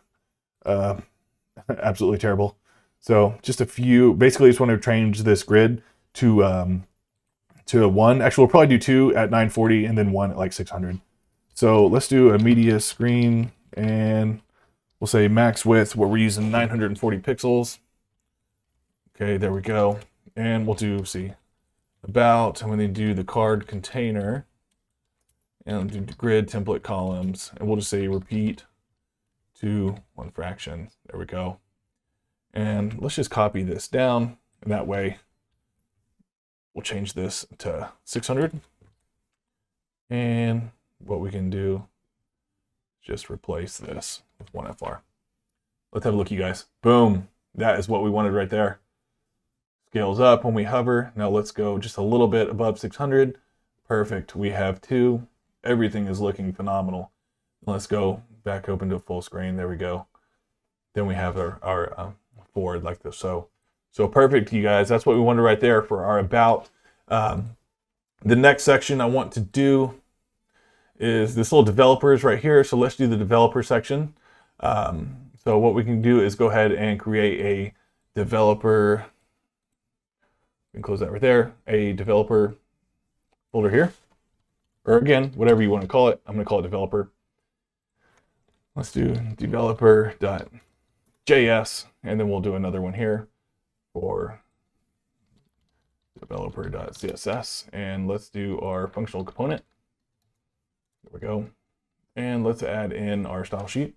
absolutely terrible. So just a few, basically just want to change this grid to one. Actually, we'll probably do 2 at 940 and then 1 at like 600. So let's do a media screen and we'll say max width where we're using 940 pixels. Okay, there we go. And we'll do, see, about, I'm going to do the card container and do grid template columns. And we'll just say repeat to 1 fraction. There we go. And let's just copy this down. And that way we'll change this to 600. And what we can do is just replace this with 1FR. Let's have a look, you guys. Boom. That is what we wanted right there. Scales up when we hover. Now let's go just a little bit above 600. Perfect. We have 2. Everything is looking phenomenal. Let's go back open to full screen. There we go. Then we have our forward like this. So perfect, you guys. That's what we wanted right there for our about. The next section I want to do is this little developers right here. So let's do the developer section. So what we can do is go ahead and create a developer. We can close that right there. A developer folder here. Or again, whatever you want to call it. I'm going to call it developer. Let's do developer.js, and then we'll do another one here for developer.css. And let's do our functional component. There we go. And let's add in our style sheet.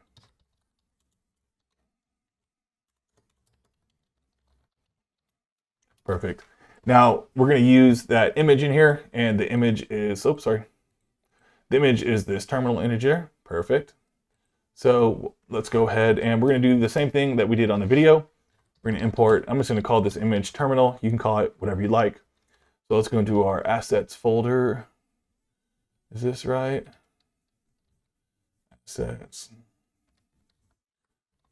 Perfect. Now we're going to use that image in here, and the image is, oops, sorry. The image is this terminal integer. Perfect. So let's go ahead and we're going to do the same thing that we did on the video. We're going to import, I'm just going to call this image terminal. You can call it whatever you like. So let's go into our assets folder. Is this right? Assets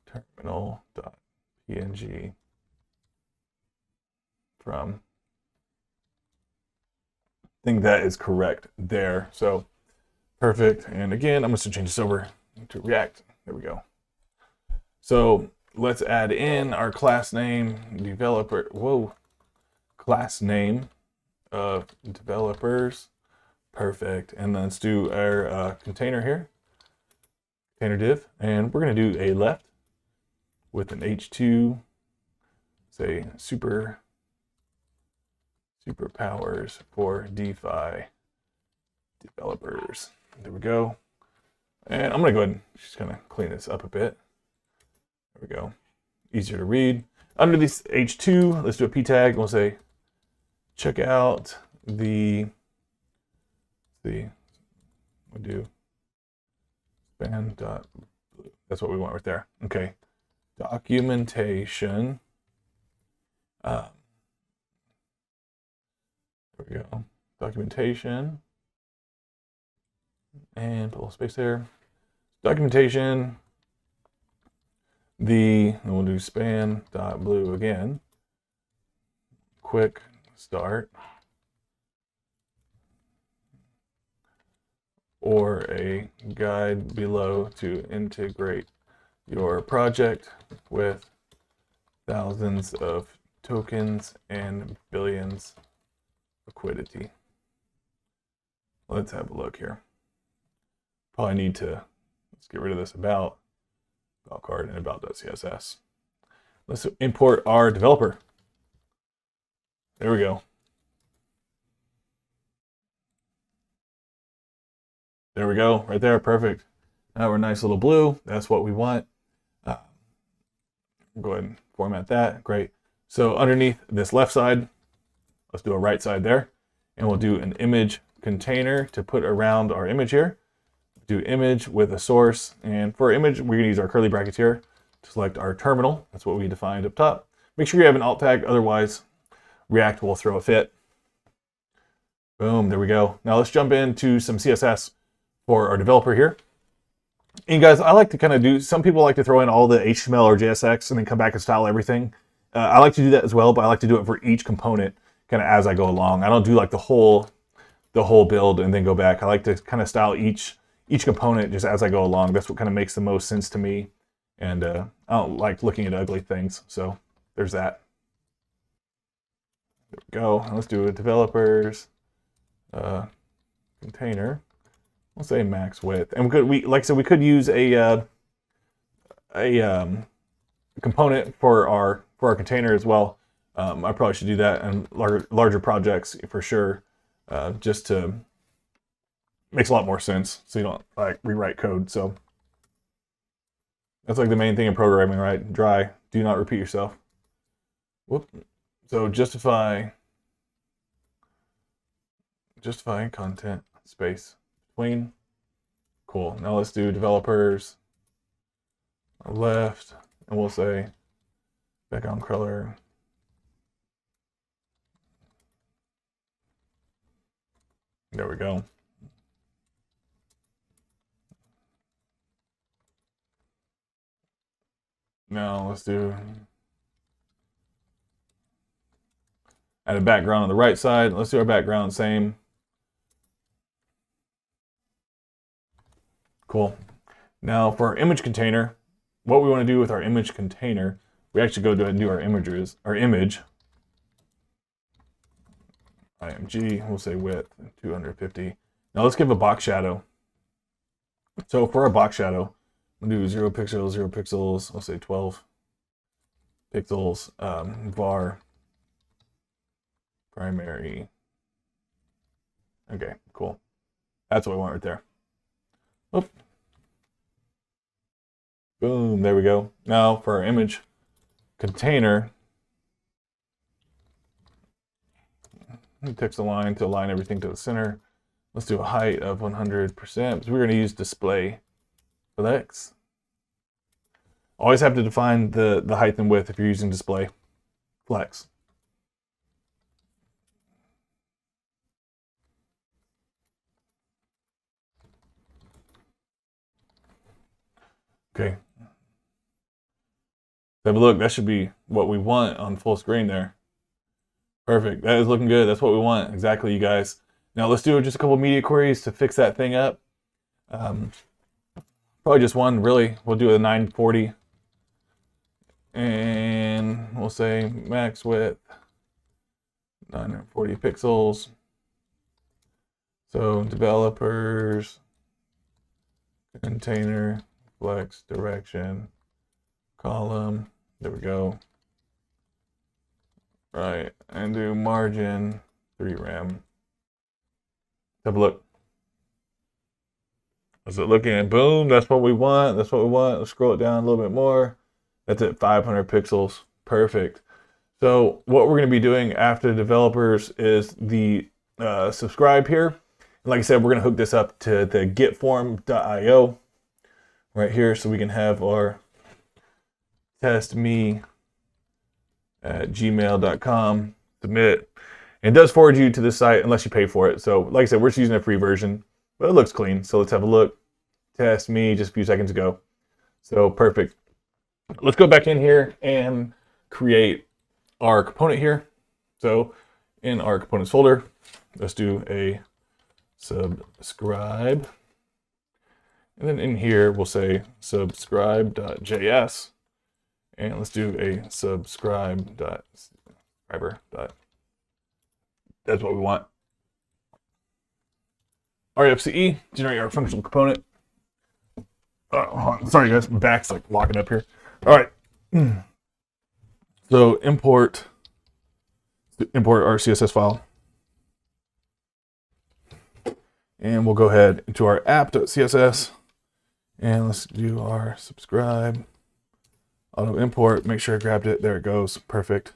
terminal.png from. I think that is correct there. So perfect. And again, I'm just going to change this over to React. There we go. So let's add in our class name, developer. Whoa, class name of developers. Perfect. And then let's do our container here, container div, and we're going to do a left with an H2, say superpowers for DeFi developers. There we go. And I'm going to go ahead and just kind of clean this up a bit. There we go. Easier to read. Under this H2, let's do a p tag. We'll say, check out we'll do span dot. That's what we want right there. Okay. Documentation. There we go. Documentation. And put a little space there. Documentation. And we'll do span.blue again. Quick start. Or a guide below to integrate your project with thousands of tokens and billions liquidity. Let's have a look here. Probably need to, let's get rid of this about card and about.css. Let's import our developer. There we go. There we go, right there, perfect. Now we're a nice little blue. That's what we want. Go ahead and format that. Great. So underneath this left side, let's do a right side there. And we'll do an image container to put around our image here. Do image with a source. And for our image, we're gonna use our curly brackets here to select our terminal. That's what we defined up top. Make sure you have an alt tag, otherwise React will throw a fit. Boom, there we go. Now let's jump into some CSS for our developer here. And guys, I like to kind of do, some people like to throw in all the HTML or JSX and then come back and style everything. I like to do that as well, but I like to do it for each component kind of as I go along. I don't do like the whole build and then go back. I like to kind of style each component just as I go along. That's what kind of makes the most sense to me. And I don't like looking at ugly things. So there's that. There we go. Let's do a developers container. We'll say max width, and like I said, we could use a component for our container as well. I probably should do that in larger projects for sure, just to makes a lot more sense. So you don't like rewrite code. So that's like the main thing in programming, right? Dry. Do not repeat yourself. Whoop. So justify content space. Between. Cool. Now let's do developers left, and we'll say background color. There we go. Now let's do add a background on the right side. Let's do our background same. Cool. Now for our image container, what we want to do with our image container, we actually go and do our image. IMG, we'll say width 250. Now let's give a box shadow. So for our box shadow, we'll do 0 pixels, 0 pixels, we'll say 12 pixels, var primary. Okay, cool. That's what we want right there. Oop. Boom, there we go. Now for our image container, text align to align everything to the center. Let's do a height of 100%, because we're going to use display flex. Always have to define the height and width if you're using display flex. Okay. Have a look. That should be what we want on full screen there. Perfect. That is looking good. That's what we want. Exactly, you guys. Now let's do just a couple media queries to fix that thing up. Probably just one, really. We'll do a 940. And we'll say max width 940 pixels. So developers, container, flex, direction, column. There we go. Right, and do margin 3 rem. Have a look. How's it looking? Boom, that's what we want. That's what we want. Let's scroll it down a little bit more. That's at 500 pixels. Perfect. So what we're going to be doing after the developers is the subscribe here. And like I said, we're going to hook this up to the getform.io right here, so we can have our testme@gmail.com submit. And it does forward you to this site unless you pay for it. So like I said, we're just using a free version, but it looks clean. So let's have a look. Test me just a few seconds ago. So perfect. Let's go back in here and create our component here. So in our components folder, let's do a subscribe. And then in here, we'll say subscribe.js. And let's do a subscribe.subscriber. That's what we want. RFCE, generate our functional component. Hold on. Sorry guys, my back's like locking up here. All right. So import our CSS file. And we'll go ahead into our app.css. And let's do our subscribe. Auto import, make sure I grabbed it. There it goes. Perfect.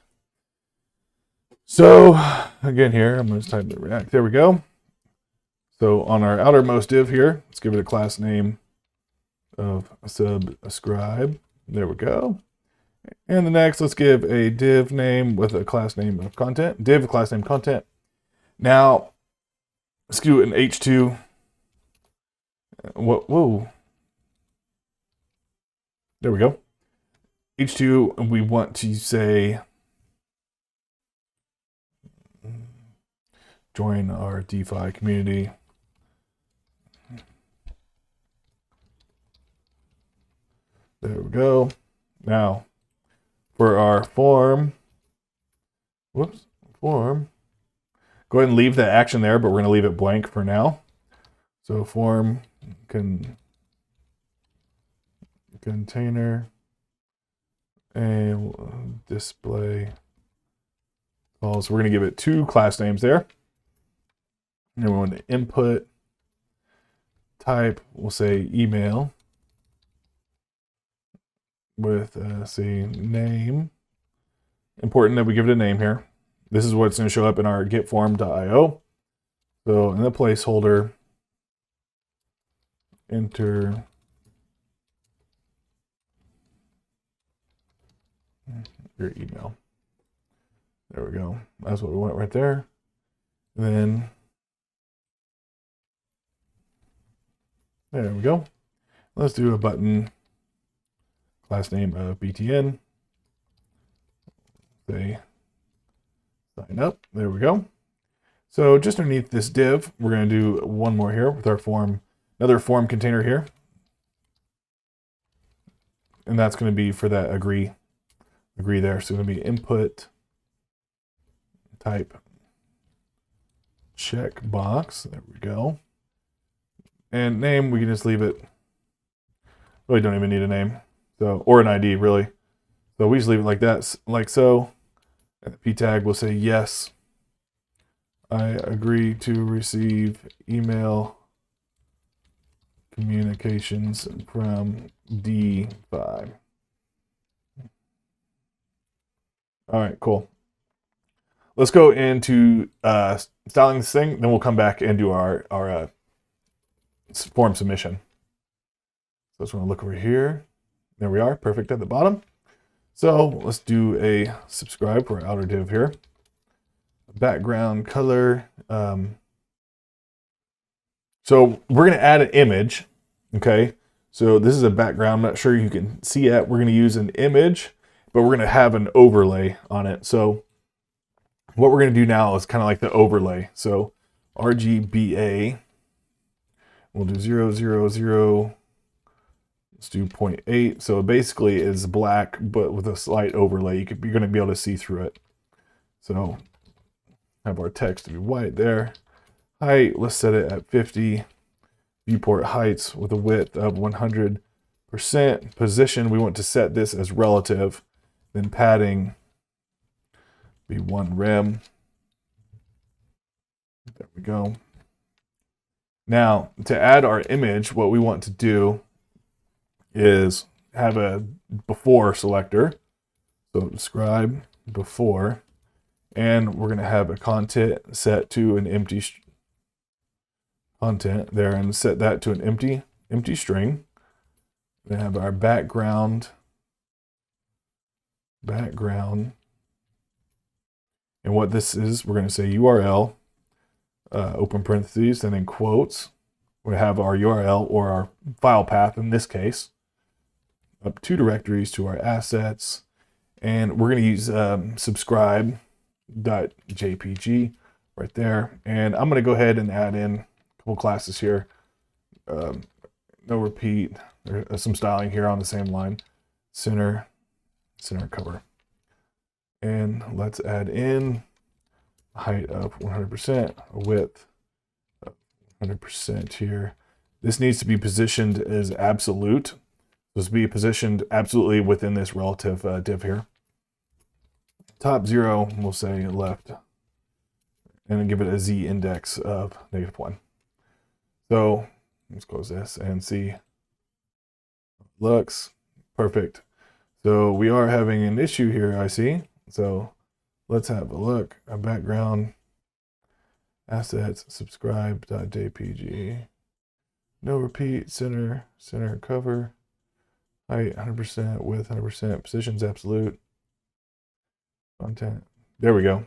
So again here, I'm going to type the React. There we go. So on our outermost div here, let's give it a class name of subscribe. There we go. And the next, let's give a div name with a class name of content. Div class name content. Now, let's do an H2. Whoa. There we go. H2, we want to say join our DeFi community. There we go. Now, for our form, go ahead and leave the action there, but we're going to leave it blank for now. So form container and display. So we're going to give it 2 class names there. And we want to input type, we'll say email with say name. Important that we give it a name here. This is what's going to show up in our getform.io. So in the placeholder, enter your email. There we go. That's what we want right there. And then there we go. Let's do a button class name of BTN. Say sign up. There we go. So just underneath this div, we're going to do one more here with our form, another form container here. And that's going to be for that agree there. So it's going to be input type checkbox. There we go. And name, we can just leave it. Really don't even need a name. So, or an ID really. So we just leave it like that, like so. And the p tag will say yes. I agree to receive email communications from DeFi. All right, cool. Let's go into styling this thing, then we'll come back and do our form submission. So I just want to look over here. There we are, perfect at the bottom. So let's do a subscribe for our outer div here. Background color. So we're going to add an image. Okay. So this is a background. I'm not sure you can see it. We're going to use an image, but we're going to have an overlay on it. So what we're going to do now is kind of like the overlay. So RGBA. We'll do 0, 0, 0. Let's do 0.8. So basically it's black, but with a slight overlay. You're going to be able to see through it. So have our text to be white there. Height, let's set it at 50. Viewport heights with a width of 100%. Position, we want to set this as relative. Then padding, be 1 rem. There we go. Now, to add our image, what we want to do is have a before selector. So describe before, and we're going to have a content set to an empty content there, and set that to an empty string. Then have our background, and what this is, we're going to say URL, open parentheses, and then quotes. We have our URL or our file path in this case, up 2 directories to our assets, and we're going to use subscribe.jpg right there. And I'm going to go ahead and add in a couple classes here. No repeat. There's some styling here on the same line. Center cover. And let's add in a height of 100%, a width of 100% here. This needs to be positioned as absolute. This be positioned absolutely within this relative div here. top 0, we'll say left, and then give it a z index of -1. So let's close this and see. Looks perfect. So we are having an issue here, I see. So let's have a look. A background, assets, subscribe.jpg, no repeat, center cover, height 100%, width 100%, positions absolute, content. There we go.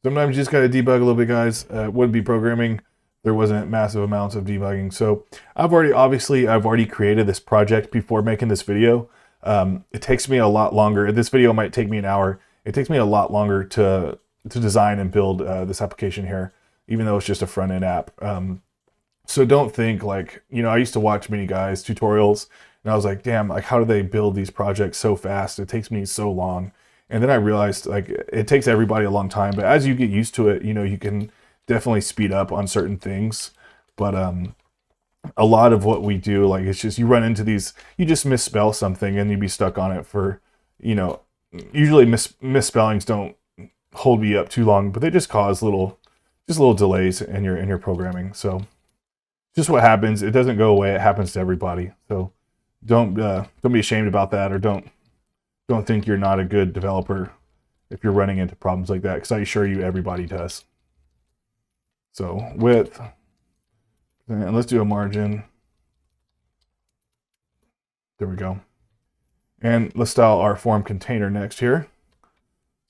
Sometimes you just got to debug a little bit, guys. Wouldn't be programming. There wasn't massive amounts of debugging. So I've already created this project before making this video. It takes me a lot longer. This video might take me an hour. It takes me a lot longer to design and build this application here, even though it's just a front end app. So don't think like, I used to watch many guys tutorials and I was like, damn, like how do they build these projects so fast? It takes me so long. And then I realized like it takes everybody a long time, but as you get used to it, you can definitely speed up on certain things. But a lot of what we do, like it's just you run into these, you just misspell something and you'd be stuck on it for, usually misspellings don't hold me up too long, but they just cause little delays in your programming. So just what happens. It doesn't go away. It happens to everybody. So don't be ashamed about that, or don't think you're not a good developer if you're running into problems like that, because I assure you everybody does. So width, and let's do a margin. There we go. And let's style our form container next here.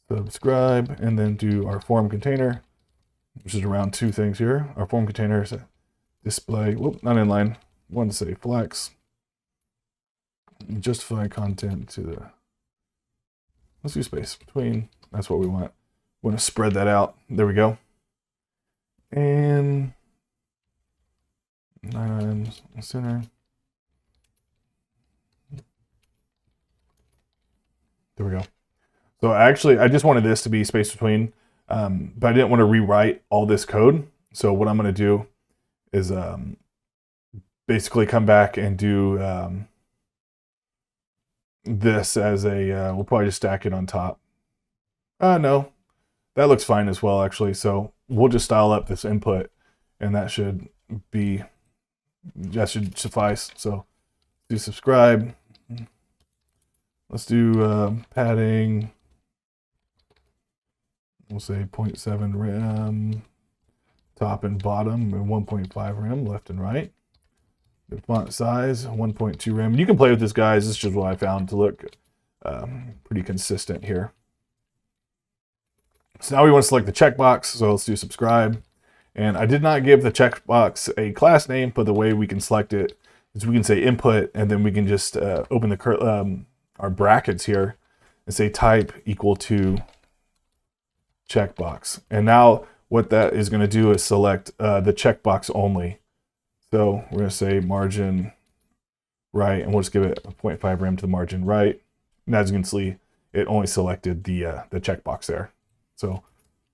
Subscribe, and then do our form container, which is around 2 things here. Our form container is a display, whoop, not inline. Want to say flex. Justify content to the, let's do space between. That's what we want. We want to spread that out. There we go. And center. There we go. So actually, I just wanted this to be space between, but I didn't want to rewrite all this code. So what I'm going to do is basically come back and do this as a, we'll probably just stack it on top. No, that looks fine as well, actually. So we'll just style up this input, and that should suffice. So do subscribe. Let's do padding. We'll say 0.7 rem, top and bottom, and 1.5 rem, left and right. The font size, 1.2 rem. You can play with this, guys. This is just what I found to look pretty consistent here. So now we want to select the checkbox. So let's do subscribe. And I did not give the checkbox a class name, but the way we can select it is we can say input, and then we can just open the our brackets here and say type equal to checkbox. And now what that is going to do is select the checkbox only. So we're going to say margin right, and we'll just give it a 0.5 rem to the margin right. And as you can see, it only selected the checkbox there. So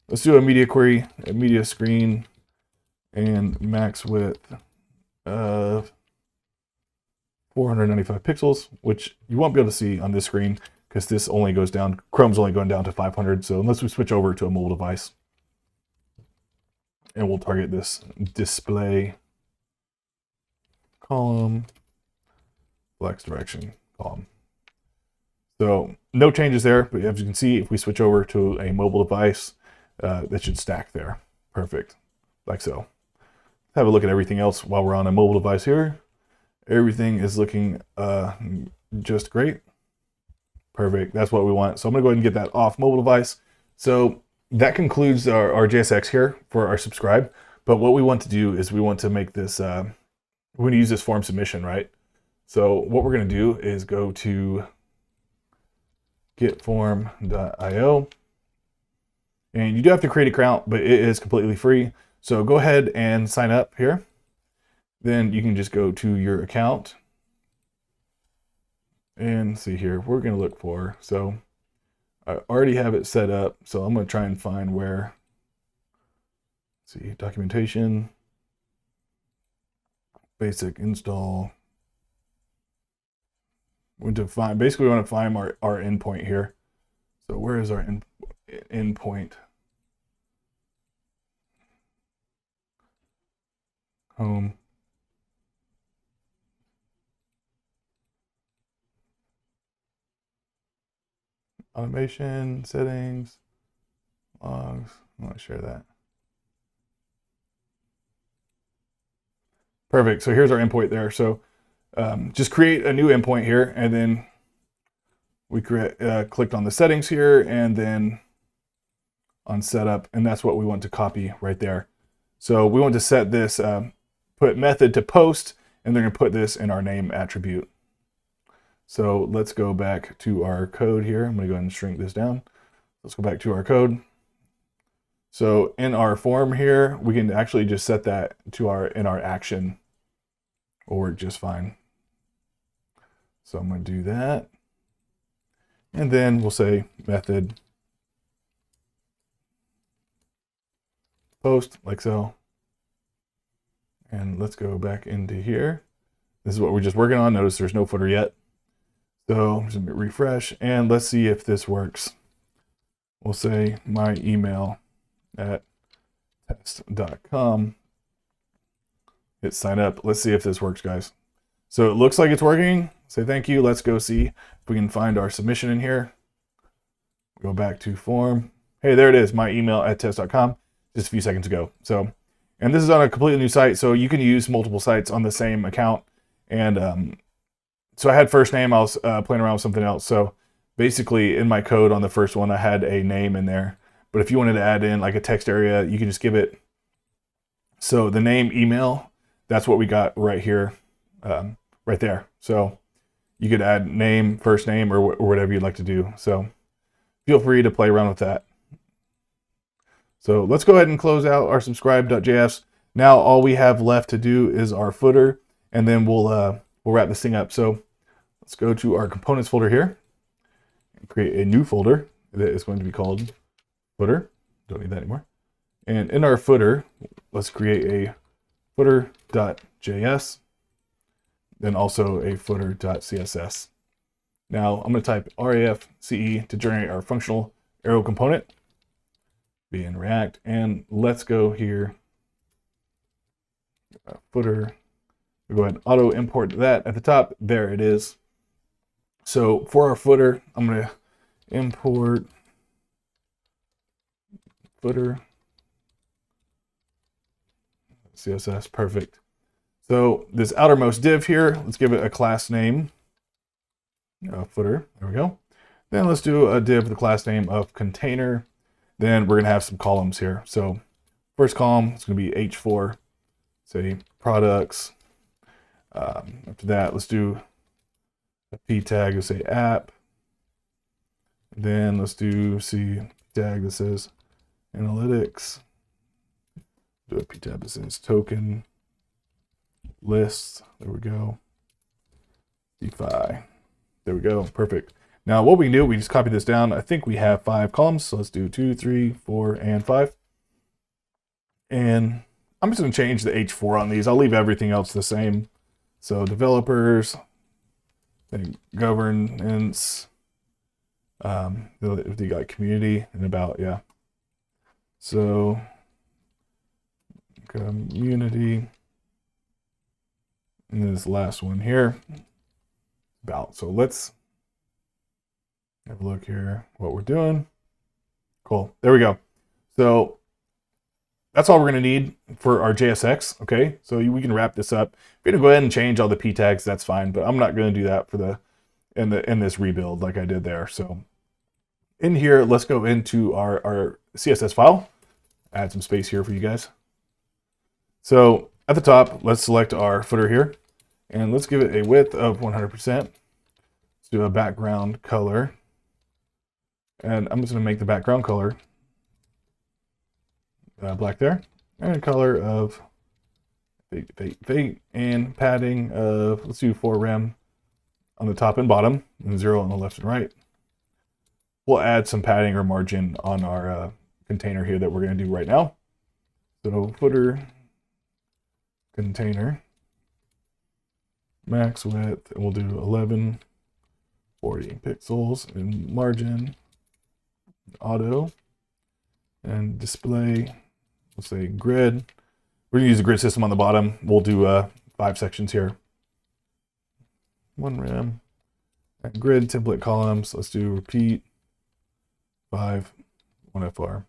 let's do a media query, a media screen, and max width of 495 pixels, which you won't be able to see on this screen because this only goes down, Chrome's only going down to 500. So unless we switch over to a mobile device, and we'll target this display column, flex direction column. So no changes there, but as you can see, if we switch over to a mobile device, that should stack there. Perfect, like so. Let's have a look at everything else while we're on a mobile device here. Everything is looking just great. Perfect, that's what we want. So I'm gonna go ahead and get that off mobile device. So that concludes our JSX here for our subscribe. But what we want to do is we want to make this, we're gonna use this form submission, right? So what we're gonna do is go to getform.io, and you do have to create an account, but it is completely free. So go ahead and sign up here. Then you can just go to your account and see here, we're going to look for, so I already have it set up. So I'm going to try and find where, let's see, documentation, basic install. We want to find, basically we want to find our endpoint here. So where is our endpoint? Home. Automation, settings, logs. I want to share that. Perfect. So here's our endpoint there. So just create a new endpoint here, and then we clicked on the settings here, and then on setup, and that's what we want to copy right there. So we want to set this, put method to post, and they're going to put this in our name attribute. So let's go back to our code here. I'm going to go ahead and shrink this down. Let's go back to our code. So in our form here, we can actually just set that to in our action. Will work just fine. So I'm going to do that. And then we'll say method post, like so. And let's go back into here. This is what we're just working on. Notice there's no footer yet. So I'm just gonna refresh, and let's see if this works. We'll say my email at test.com. Hit sign up. Let's see if this works, guys. So it looks like it's working. Say thank you. Let's go see if we can find our submission in here. Go back to form. Hey, there it is. My email at test.com just a few seconds ago. So, and this is on a completely new site, so you can use multiple sites on the same account. And so I had first name. I was playing around with something else. So basically in my code on the first one, I had a name in there. But if you wanted to add in like a text area, you can just give it. So the name email, that's what we got right here, right there. So you could add name, first name, or whatever you'd like to do. So feel free to play around with that. So let's go ahead and close out our subscribe.js. Now all we have left to do is our footer, and then we'll wrap this thing up. So let's go to our components folder here and create a new folder that is going to be called footer. Don't need that anymore. And in our footer, let's create a footer.js, then also a footer.css. Now I'm going to type RAFCE to generate our functional arrow component, be in React, and let's go here, footer. We'll go ahead and auto import that at the top. There it is. So for our footer, I'm going to import footer CSS. Perfect. So this outermost div here, let's give it a class name, footer. There we go. Then let's do a div with the class name of container. Then we're going to have some columns here. So first column is going to be H4, say products. After that, let's do a p tag, let's say app. Then let's do C tag that says analytics. Do a p tag that says token list. There we go. DeFi. There we go. Perfect. Now what we can do, we just copy this down. I think we have 5 columns. So let's do 2, 3, 4, and 5. And I'm just going to change the H4 on these. I'll leave everything else the same. So developers, then governance, they got community and about, yeah. So community, and this last one here, about. So let's have a look here, what we're doing. Cool, there we go. So that's all we're going to need for our JSX. Okay, so we can wrap this up. If you're going to go ahead and change all the p tags, that's fine, but I'm not going to do that for in this rebuild like I did there. So in here, let's go into our CSS file. Add some space here for you guys. So at the top, let's select our footer here, and let's give it a width of 100%. Let's do a background color, and I'm just going to make the background color black there, and a color of fade, and padding of, let's do 4 rem on the top and bottom, and 0 on the left and right. We'll add some padding or margin on our container here that we're going to do right now. So footer container max width, and we'll do 1140 pixels, and margin auto, and display, let's say grid. We're gonna use the grid system on the bottom. We'll do 5 sections here. 1 rem, and grid template columns. Let's do repeat 5 1FR.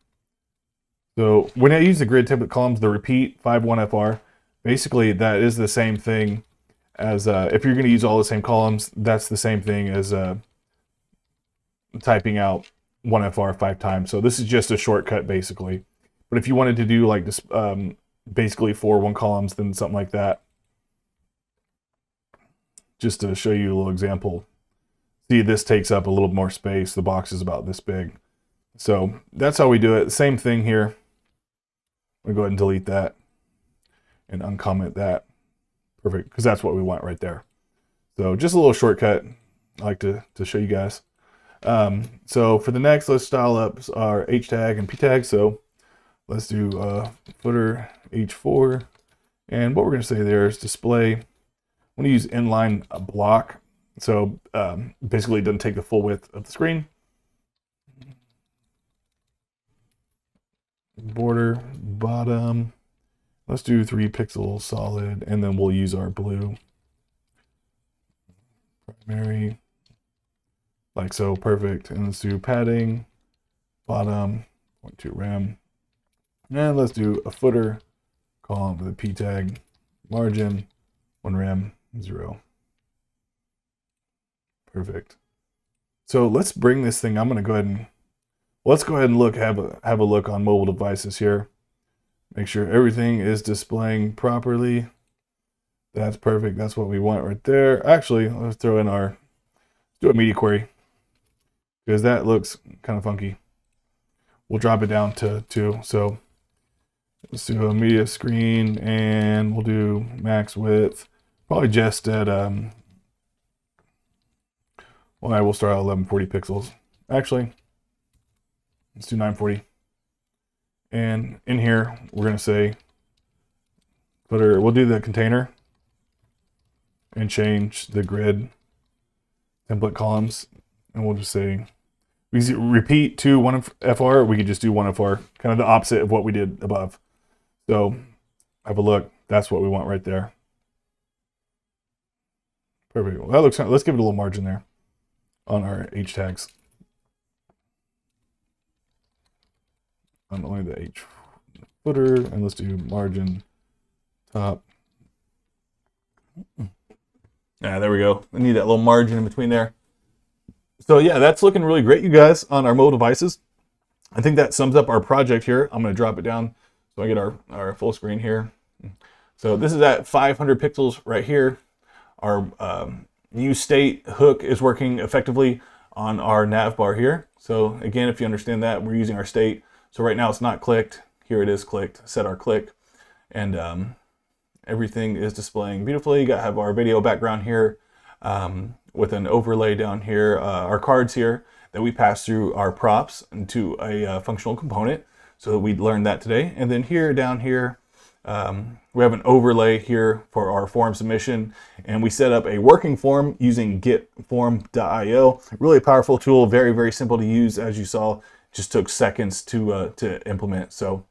So when I use the grid template columns, the repeat 5 1FR, basically that is the same thing as if you're going to use all the same columns, that's the same thing as typing out 1FR 5 times. So this is just a shortcut basically. But if you wanted to do like this, basically 4 1 columns, then something like that. Just to show you a little example. See, this takes up a little more space. The box is about this big. So that's how we do it. Same thing here. I'm gonna go ahead and delete that and uncomment that. Perfect, because that's what we want right there. So just a little shortcut I like to show you guys. So for the next, let's style up our H tag and P tag. So let's do footer H4. And what we're gonna say there is display. I'm gonna use inline block. So basically it doesn't take the full width of the screen. Border bottom, let's do 3 pixels solid, and then we'll use our blue primary like so. Perfect. And let's do padding bottom 0.2 rem, and let's do a footer column with a P tag, margin 1 rem 0. Perfect. So let's bring this thing. I'm going to go ahead and let's go ahead and look, have a look on mobile devices here. Make sure everything is displaying properly. That's perfect. That's what we want right there. Actually, let's throw in let's do a media query, because that looks kind of funky. We'll drop it down to 2. So let's do a media screen, and we'll do max width, probably just at, well, I will start at 1140 pixels. Actually, let's do 940. And in here, we're going to say footer, we'll do the container and change the grid template columns. And we'll just say, we can repeat to 1FR, we could just do 1FR, kind of the opposite of what we did above. So have a look. That's what we want right there. Perfect. Well, that looks, let's give it a little margin there on our H tags. On only the H footer, and let's do margin top. Yeah, there we go. I need that little margin in between there. So yeah, that's looking really great, you guys, on our mobile devices. I think that sums up our project here. I'm going to drop it down so I get our full screen here. So this is at 500 pixels right here. Our new state hook is working effectively on our nav bar here. So again, if you understand that, we're using our state. So right now it's not clicked. Here it is clicked. Set our click, and everything is displaying beautifully. You got to have our video background here with an overlay down here. Our cards here that we pass through our props into a functional component. So we learned that today. And then here down here, we have an overlay here for our form submission, and we set up a working form using getform.io. Really powerful tool, very, very simple to use, as you saw. Just took seconds to implement. So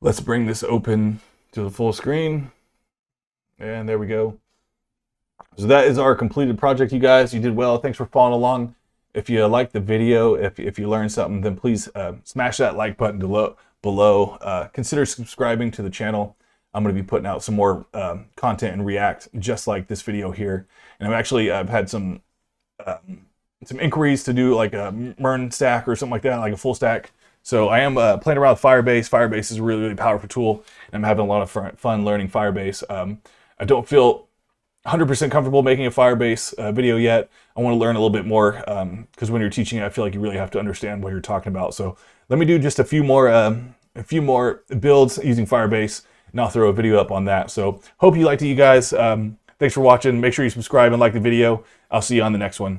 let's bring this open to the full screen. And there we go. So that is our completed project, you guys. You did well. Thanks for following along. If you liked the video, if you learned something, then please smash that like button below. Consider subscribing to the channel. I'm going to be putting out some more content in React, just like this video here. And I've had some inquiries to do like a MERN stack or something like that, like a full stack. So I am playing around with Firebase. Firebase is a really, really powerful tool, and I'm having a lot of fun learning Firebase. I don't feel 100% comfortable making a Firebase video yet. I want to learn a little bit more, because when you're teaching it, I feel like you really have to understand what you're talking about. So let me do just a few more builds using Firebase, and I'll throw a video up on that. So hope you liked it, you guys. Thanks for watching. Make sure you subscribe and like the video. I'll see you on the next one.